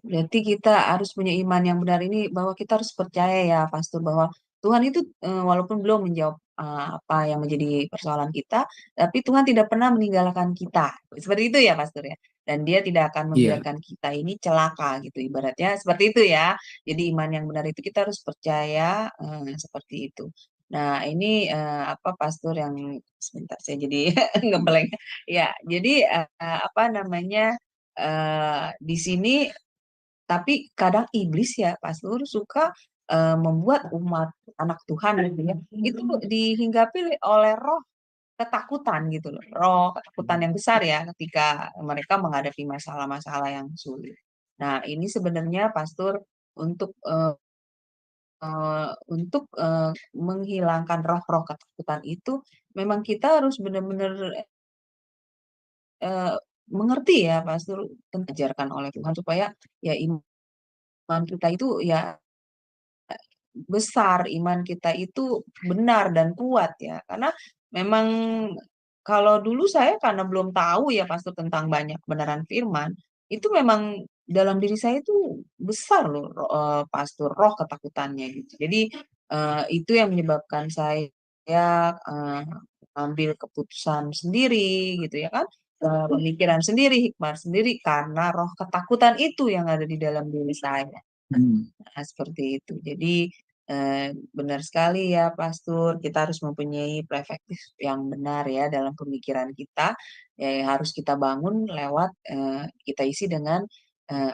Berarti kita harus punya iman yang benar ini, bahwa kita harus percaya ya, Pastor, bahwa Tuhan itu walaupun belum menjawab apa yang menjadi persoalan kita, tapi Tuhan tidak pernah meninggalkan kita. Seperti itu ya, Pastor ya. Dan Dia tidak akan Iya. membiarkan kita ini celaka gitu, ibaratnya seperti itu ya. Jadi iman yang benar itu kita harus percaya seperti itu. Nah, ini apa, Pastor, yang sebentar saya jadi ngeblank. Ya, jadi apa namanya, di sini tapi kadang iblis ya, Pastor, suka membuat umat anak Tuhan gitu ya, itu dihinggapi oleh roh ketakutan gitu loh, roh ketakutan yang besar ya ketika mereka menghadapi masalah-masalah yang sulit. Nah, ini sebenarnya, Pastor, untuk menghilangkan roh-roh ketakutan itu memang kita harus benar-benar mengerti ya, Pastor, diajarkan oleh Tuhan supaya ya iman kita itu ya besar, iman kita itu benar dan kuat ya. Karena memang kalau dulu saya karena belum tahu ya Pastor tentang banyak kebenaran firman, itu memang dalam diri saya itu besar loh Pastor, roh ketakutannya gitu. Jadi itu yang menyebabkan saya ambil keputusan sendiri gitu ya kan, pemikiran sendiri, hikmat sendiri karena roh ketakutan itu yang ada di dalam diri saya. Nah, seperti itu. Jadi benar sekali ya Pastor, kita harus mempunyai perspektif yang benar ya dalam pemikiran kita, yang harus kita bangun lewat kita isi dengan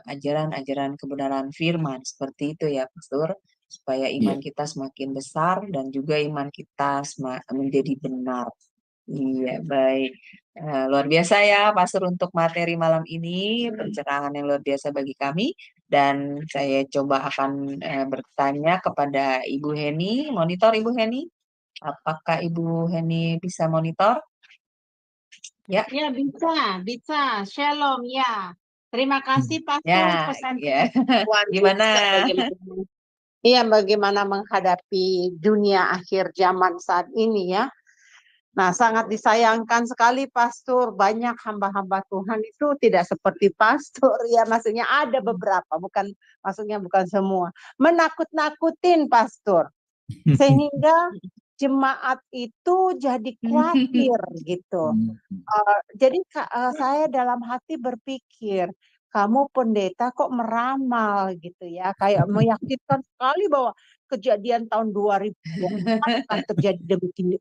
ajaran-ajaran kebenaran firman seperti itu ya Pastor, supaya Iya. iman kita semakin besar dan juga iman kita menjadi benar. Iya, baik. Luar biasa ya, Pastor, untuk materi malam ini, pencerahan yang luar biasa bagi kami. Dan saya coba akan bertanya kepada Ibu Heni. Monitor, Ibu Heni. Apakah Ibu Heni bisa monitor? Ya. Ya, bisa. Shalom, ya. Terima kasih, Pastor. Ya, Pesan ya. luar Gimana? biasa Iya, bagaimana menghadapi dunia akhir zaman saat ini ya. Nah, sangat disayangkan sekali Pastor, banyak hamba-hamba Tuhan itu tidak seperti Pastor ya, maksudnya ada beberapa, maksudnya bukan semua. Menakut-nakutin Pastor. Sehingga jemaat itu jadi khawatir gitu. Jadi saya dalam hati berpikir, kamu pendeta kok meramal gitu ya, kayak meyakinkan sekali bahwa kejadian tahun 2024 akan terjadi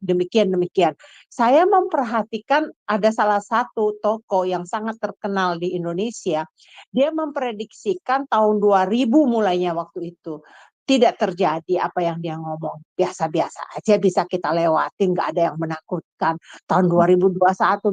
demikian. Saya memperhatikan ada salah satu tokoh yang sangat terkenal di Indonesia, dia memprediksikan tahun 2000 mulainya waktu itu. Tidak terjadi apa yang dia ngomong, biasa-biasa aja bisa kita lewatin, nggak ada yang menakutkan. Tahun 2021,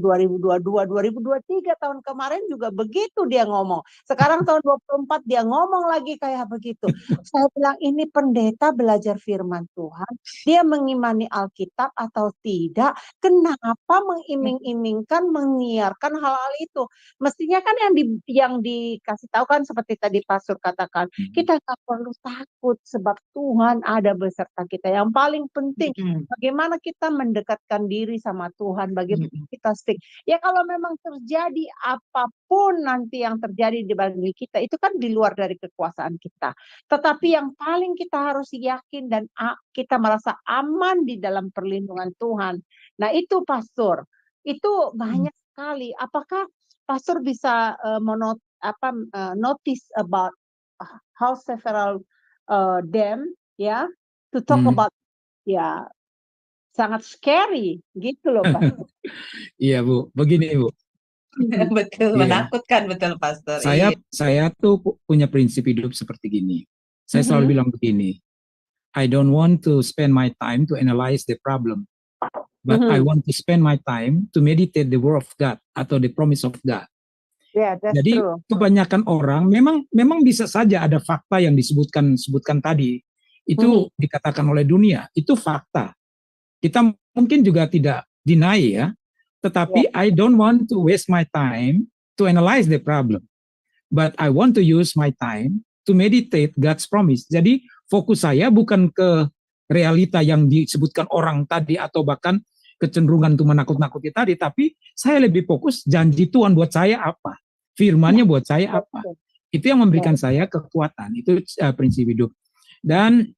2022, 2023 tahun kemarin juga begitu dia ngomong. Sekarang tahun 2024 dia ngomong lagi kayak begitu. Saya bilang ini pendeta belajar firman Tuhan, dia mengimani Alkitab atau tidak, kenapa mengiming-imingkan, menyiarkan hal-hal itu? Mestinya kan yang dikasih tahu kan seperti tadi Pastor katakan, kita nggak perlu takut sebab Tuhan ada beserta kita. Yang paling penting bagaimana kita mendekatkan diri sama Tuhan, bagaimana kita stick. Ya kalau memang terjadi apapun nanti yang terjadi di bagi kita, itu kan di luar dari kekuasaan kita. Tetapi yang paling kita harus yakin dan kita merasa aman di dalam perlindungan Tuhan. Nah itu Pastor, itu banyak sekali. Apakah Pastor bisa notice about how several them ya to talk about ya sangat scary gitu loh Pak. Iya Bu, begini Bu. Betul, menakutkan betul Pastor. Saya tuh punya prinsip hidup seperti gini. Saya selalu bilang begini, I don't want to spend my time to analyze the problem, but I want to spend my time to meditate the word of God atau the promise of God. Yeah, that's Jadi true. kebanyakan orang memang bisa saja ada fakta yang disebutkan tadi. Itu dikatakan oleh dunia, itu fakta. Kita mungkin juga tidak deny ya, tetapi I don't want to waste my time to analyze the problem. But I want to use my time to meditate God's promise. Jadi fokus saya bukan ke realita yang disebutkan orang tadi atau bahkan kecenderungan untuk menakut-nakuti tadi, tapi saya lebih fokus janji Tuhan buat saya apa. Firman-Nya buat saya apa. Itu yang memberikan saya kekuatan. Itu prinsip hidup. Dan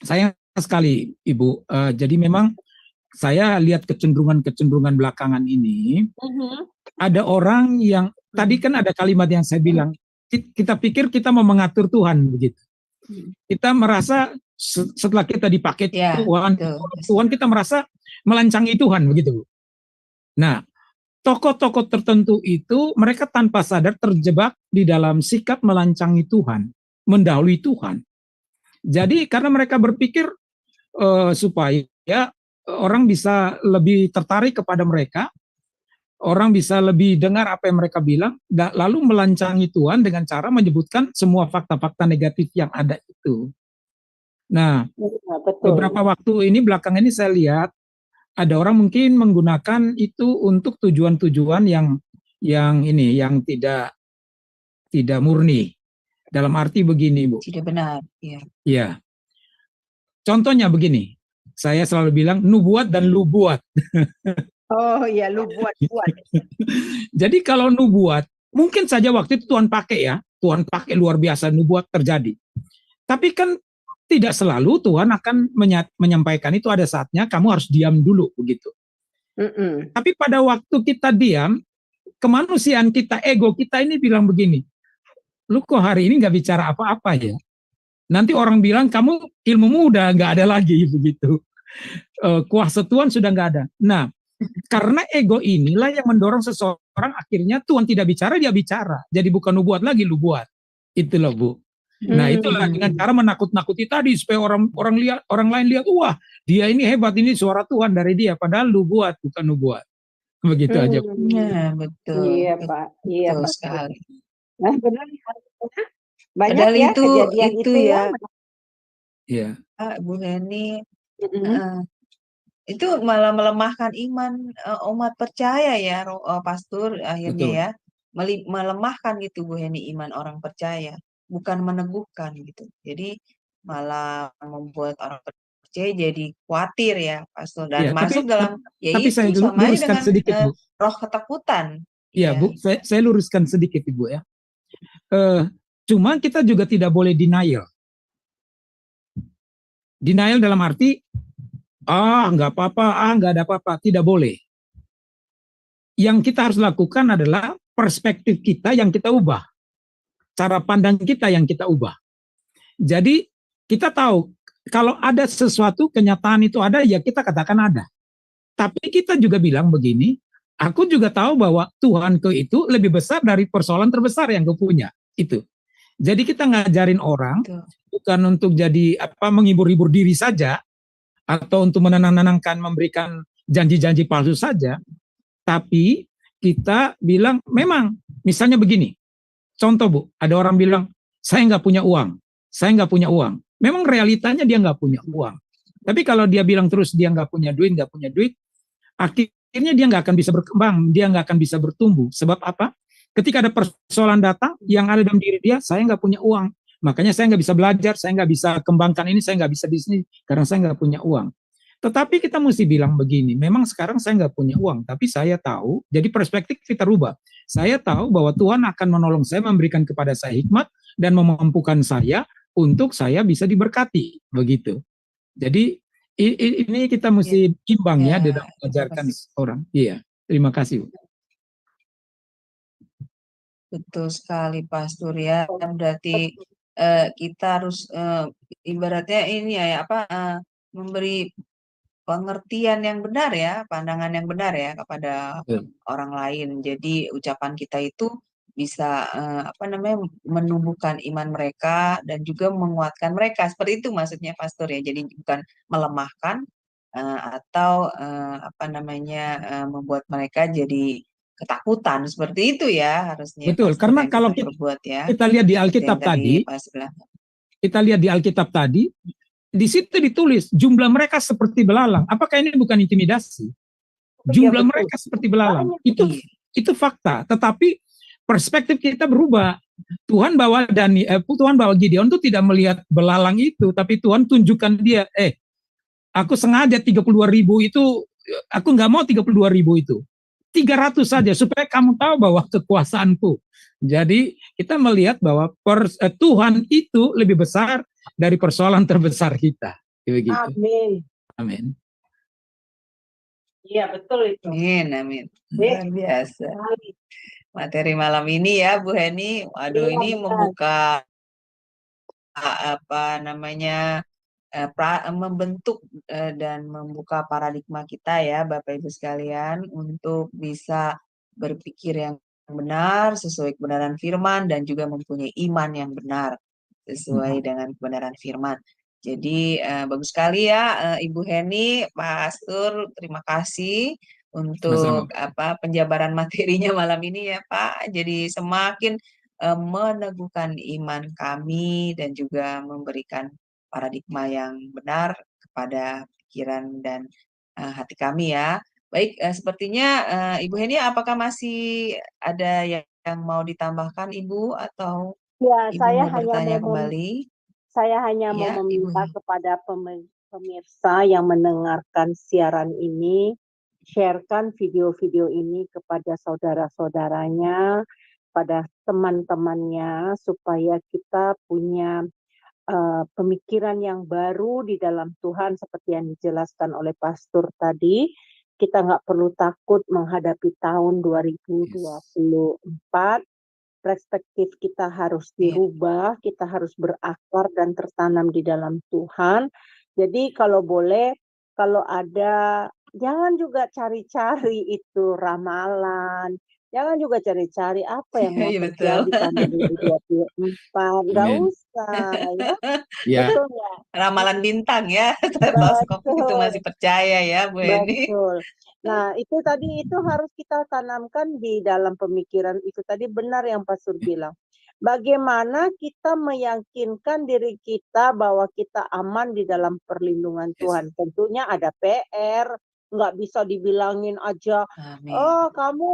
sayang sekali Ibu, jadi memang saya lihat kecenderungan belakangan ini, ada orang yang, tadi kan ada kalimat yang saya bilang, kita pikir kita mau mengatur Tuhan, begitu. Kita merasa setelah kita dipakai Tuhan, kita merasa melancangi Tuhan, begitu. Nah, tokoh-tokoh tertentu itu mereka tanpa sadar terjebak di dalam sikap melancangi Tuhan, mendahului Tuhan. Jadi karena mereka berpikir supaya orang bisa lebih tertarik kepada mereka, orang bisa lebih dengar apa yang mereka bilang, lalu melancangi Tuhan dengan cara menyebutkan semua fakta-fakta negatif yang ada itu. Nah, beberapa waktu ini belakangan ini saya lihat ada orang mungkin menggunakan itu untuk tujuan-tujuan yang tidak murni. Dalam arti begini, Bu. Tidak benar, ya. Ya. Contohnya begini, saya selalu bilang nubuat dan lubuat. Oh iya, lu buat. Jadi kalau nubuat, mungkin saja waktu itu Tuhan pakai ya, Tuhan pakai luar biasa nubuat terjadi. Tapi kan tidak selalu Tuhan akan menyampaikan itu, ada saatnya kamu harus diam dulu begitu. Tapi pada waktu kita diam, kemanusiaan kita, ego kita ini bilang begini, lu kok hari ini nggak bicara apa-apa ya? Nanti orang bilang kamu ilmumu udah nggak ada lagi begitu. Kuasa Tuhan sudah nggak ada. Nah, karena ego inilah yang mendorong seseorang akhirnya Tuhan tidak bicara, dia bicara. Jadi bukan lu buat lagi, lu buat. Itulah Bu. Nah itulah dengan cara menakut-nakuti tadi supaya orang lain lihat, wah dia ini hebat, ini suara Tuhan dari dia. Padahal lu buat, bukan lu buat. Begitu aja. Nah, betul. Iya Pak, iya Betul Pak. sekali. Nah, benar banyak Padahal ya itu kejadian itu ya. Iya. Bu Heni, itu malah melemahkan iman umat percaya ya, Pastor, akhirnya Betul. ya. Melemahkan gitu Bu Heni iman orang percaya, bukan meneguhkan gitu. Jadi malah membuat orang percaya jadi khawatir ya, Pastor, dan Iya, masuk dalam tapi saya yaitu sama aja luruskan dengan sedikit Bu. roh ketakutan. Iya Bu, saya luruskan sedikit Ibu ya. Cuma kita juga tidak boleh denial. Denial dalam arti, nggak apa-apa, nggak ada apa-apa, tidak boleh. Yang kita harus lakukan adalah perspektif kita yang kita ubah. Cara pandang kita yang kita ubah. Jadi kita tahu, kalau ada sesuatu, kenyataan itu ada, ya kita katakan ada. Tapi kita juga bilang begini, aku juga tahu bahwa Tuhanku itu lebih besar dari persoalan terbesar yang aku punya. Itu. Jadi kita ngajarin orang, bukan untuk jadi menghibur-hibur diri saja, atau untuk menenang-nenangkan, memberikan janji-janji palsu saja, tapi kita bilang memang, misalnya begini, contoh Bu, ada orang bilang, saya nggak punya uang, saya nggak punya uang. Memang realitanya dia nggak punya uang. Tapi kalau dia bilang terus dia nggak punya duit, akhirnya dia nggak akan bisa berkembang, dia nggak akan bisa bertumbuh. Sebab apa? Ketika ada persoalan datang, yang ada dalam diri dia, saya nggak punya uang. Makanya saya nggak bisa belajar, saya nggak bisa kembangkan ini, saya nggak bisa bisnis, karena saya nggak punya uang. Tetapi kita mesti bilang begini, memang sekarang saya nggak punya uang, tapi saya tahu, jadi perspektif kita rubah. Saya tahu bahwa Tuhan akan menolong saya, memberikan kepada saya hikmat, dan memampukan saya untuk saya bisa diberkati. Begitu. Jadi ini kita mesti imbang ya dalam mengajarkan orang. Iya, terima kasih. Betul sekali Pastor ya. Berarti kita harus ibaratnya ini ya memberi pengertian yang benar ya, pandangan yang benar ya kepada orang lain. Jadi ucapan kita itu bisa menumbuhkan iman mereka dan juga menguatkan mereka. Seperti itu maksudnya Pastor ya. Jadi bukan melemahkan atau membuat mereka jadi ketakutan. Seperti itu ya harusnya. Betul, Pastor, karena yang kalau kita perbuat ya. kita lihat di Alkitab tadi, di situ ditulis jumlah mereka seperti belalang. Apakah ini bukan intimidasi? Jumlah mereka seperti belalang. Itu fakta. Tetapi perspektif kita berubah. Tuhan bawa Gideon itu tidak melihat belalang itu, tapi Tuhan tunjukkan dia, aku sengaja 32.000 itu, aku nggak mau 32.000 itu. 300 saja supaya kamu tahu bahwa kekuasaanku. Jadi kita melihat bahwa Tuhan itu lebih besar dari persoalan terbesar kita. Begitu. Amin. Amin. Iya betul itu. Amin. Luar biasa. Materi malam ini ya Bu Heni, waduh ini membuka membentuk dan membuka paradigma kita ya Bapak Ibu sekalian untuk bisa berpikir yang benar sesuai kebenaran firman dan juga mempunyai iman yang benar sesuai dengan kebenaran firman. Jadi bagus sekali ya Ibu Heni, Pak Astur, terima kasih untuk penjabaran materinya malam ini ya Pak. Jadi semakin meneguhkan iman kami dan juga memberikan paradigma yang benar kepada pikiran dan hati kami ya. Baik, sepertinya Ibu Heni apakah masih ada yang mau ditambahkan Ibu atau ya, Ibu mau bertanya kembali? Saya hanya mau meminta kepada pemirsa yang mendengarkan siaran ini, sharekan video-video ini kepada saudara-saudaranya, pada teman-temannya, supaya kita punya pemikiran yang baru di dalam Tuhan seperti yang dijelaskan oleh pastor tadi. Kita nggak perlu takut menghadapi tahun 2024. Perspektif kita harus dirubah, kita harus berakar dan tertanam di dalam Tuhan. Jadi kalau boleh, kalau ada, jangan juga cari-cari itu ramalan, jangan juga cari-cari apa yang mau Iya, betul. terjadi tahun 2024, nggak Amin. usah ya. Ya, Betul nggak? Ramalan bintang ya, stetoskop itu Betul. masih percaya ya, Bu Eni. Betul. Nah, itu tadi itu harus kita tanamkan di dalam pemikiran itu tadi, benar yang Pastor bilang. Bagaimana kita meyakinkan diri kita bahwa kita aman di dalam perlindungan Tuhan. Tentunya ada PR, nggak bisa dibilangin aja, Amin. oh kamu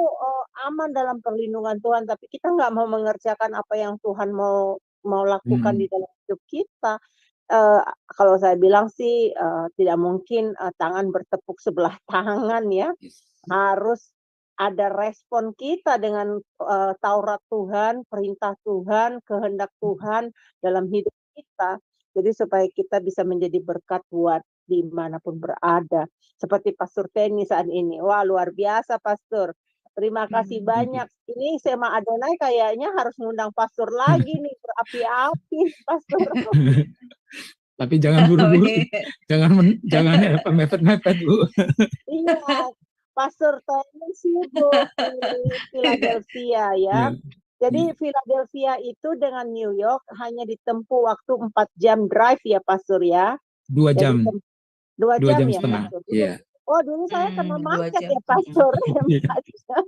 aman dalam perlindungan Tuhan, tapi kita nggak mau mengerjakan apa yang Tuhan mau lakukan di dalam hidup kita. Kalau saya bilang sih tidak mungkin tangan bertepuk sebelah tangan ya. Harus ada respon kita dengan Taurat Tuhan, perintah Tuhan, kehendak Tuhan dalam hidup kita. Jadi supaya kita bisa menjadi berkat buat dimanapun berada. Seperti Pastor Teni saat ini. Wah, luar biasa Pastor. Terima kasih banyak. Ini Sema Adonai kayaknya harus ngundang pastor lagi nih, berapi-api pastor. Tapi jangan buru-buru, jangan mepet-mepet, Bu. Iya, Pastor Tony sibuk di Philadelphia ya. Jadi Philadelphia itu dengan New York hanya ditempuh waktu 4 jam drive ya Pastor ya. 2 jam. 2 jam ya setengah. Pastor. Iya. Oh dulu saya kena 2 macet jam. ya Pastor. 4 jam.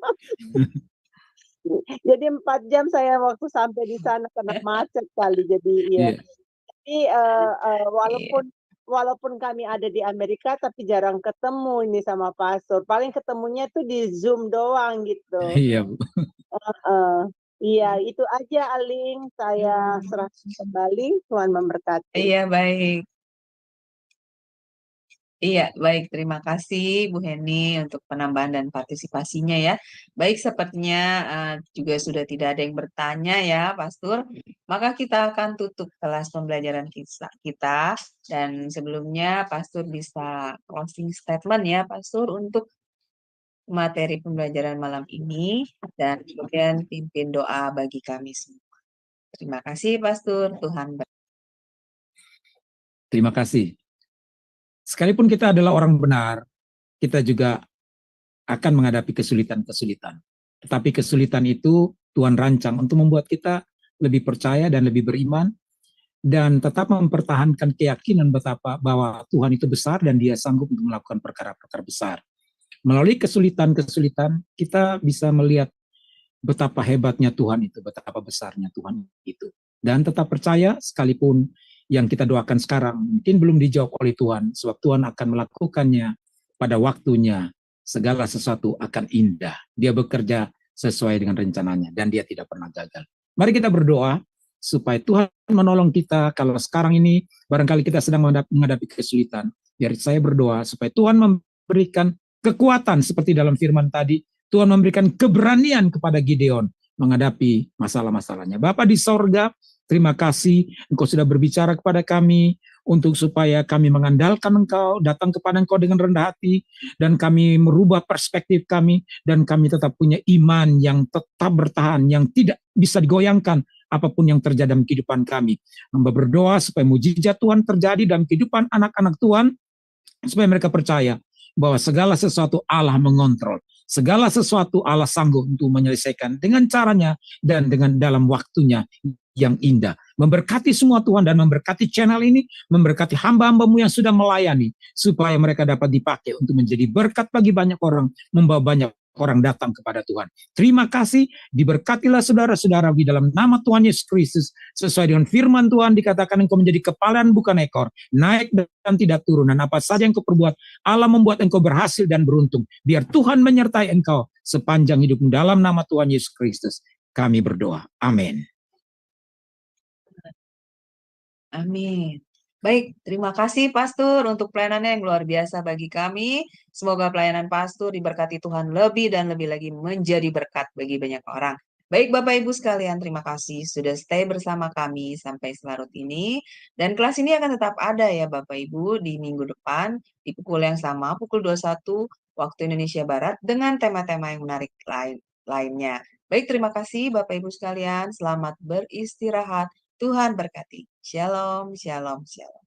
Jadi 4 jam saya waktu sampai di sana kena macet kali. Jadi ya. Jadi walaupun kami ada di Amerika tapi jarang ketemu ini sama pastor. Paling ketemunya tuh di Zoom doang gitu. Iya, Bu. Iya, itu aja Aling. Saya serahkan kembali. Tuhan memberkati. Iya, baik. Iya, baik. Terima kasih Bu Heni untuk penambahan dan partisipasinya ya. Baik, sepertinya juga sudah tidak ada yang bertanya ya, Pastor. Maka kita akan tutup kelas pembelajaran kita. Dan sebelumnya Pastor bisa closing statement ya, Pastor, untuk materi pembelajaran malam ini. Dan kemudian pimpin doa bagi kami semua. Terima kasih, Pastor. Tuhan berkati. Terima kasih. Sekalipun kita adalah orang benar, kita juga akan menghadapi kesulitan-kesulitan. Tetapi kesulitan itu Tuhan rancang untuk membuat kita lebih percaya dan lebih beriman, dan tetap mempertahankan keyakinan betapa bahwa Tuhan itu besar dan Dia sanggup untuk melakukan perkara-perkara besar. Melalui kesulitan-kesulitan, kita bisa melihat betapa hebatnya Tuhan itu, betapa besarnya Tuhan itu. Dan tetap percaya sekalipun yang kita doakan sekarang mungkin belum dijawab oleh Tuhan, sebab Tuhan akan melakukannya pada waktunya. Segala sesuatu akan indah. Dia bekerja sesuai dengan rencananya dan Dia tidak pernah gagal. Mari kita berdoa supaya Tuhan menolong kita. Kalau sekarang ini barangkali kita sedang menghadapi kesulitan, biar saya berdoa supaya Tuhan memberikan kekuatan seperti dalam firman tadi. Tuhan memberikan keberanian kepada Gideon menghadapi masalah-masalahnya. Bapa di sorga, terima kasih Engkau sudah berbicara kepada kami untuk supaya kami mengandalkan Engkau, datang kepada Engkau dengan rendah hati, dan kami merubah perspektif kami, dan kami tetap punya iman yang tetap bertahan, yang tidak bisa digoyangkan apapun yang terjadi dalam kehidupan kami. Hamba berdoa supaya mujizat Tuhan terjadi dalam kehidupan anak-anak Tuhan, supaya mereka percaya bahwa segala sesuatu Allah mengontrol. Segala sesuatu Allah sanggup untuk menyelesaikan dengan caranya dan dengan dalam waktunya yang indah. Memberkati semua Tuhan dan memberkati channel ini, memberkati hamba-hambamu yang sudah melayani, supaya mereka dapat dipakai untuk menjadi berkat bagi banyak orang, membawa banyak orang datang kepada Tuhan. Terima kasih, diberkatilah saudara-saudara di dalam nama Tuhan Yesus Kristus. Sesuai dengan firman Tuhan dikatakan engkau menjadi kepala dan bukan ekor, naik dan tidak turun, dan apa saja yang kau perbuat, Allah membuat engkau berhasil dan beruntung. Biar Tuhan menyertai engkau sepanjang hidupmu dalam nama Tuhan Yesus Kristus. Kami berdoa. Amin. Amin. Baik, terima kasih Pastor untuk pelayanannya yang luar biasa bagi kami. Semoga pelayanan Pastor diberkati Tuhan lebih dan lebih lagi menjadi berkat bagi banyak orang. Baik Bapak Ibu sekalian, terima kasih sudah stay bersama kami sampai selarut ini. Dan kelas ini akan tetap ada ya Bapak Ibu di minggu depan di pukul yang sama, pukul 21 waktu Indonesia Barat dengan tema-tema yang menarik lainnya. Baik, terima kasih Bapak Ibu sekalian. Selamat beristirahat. Tuhan berkati. Shalom, shalom, shalom.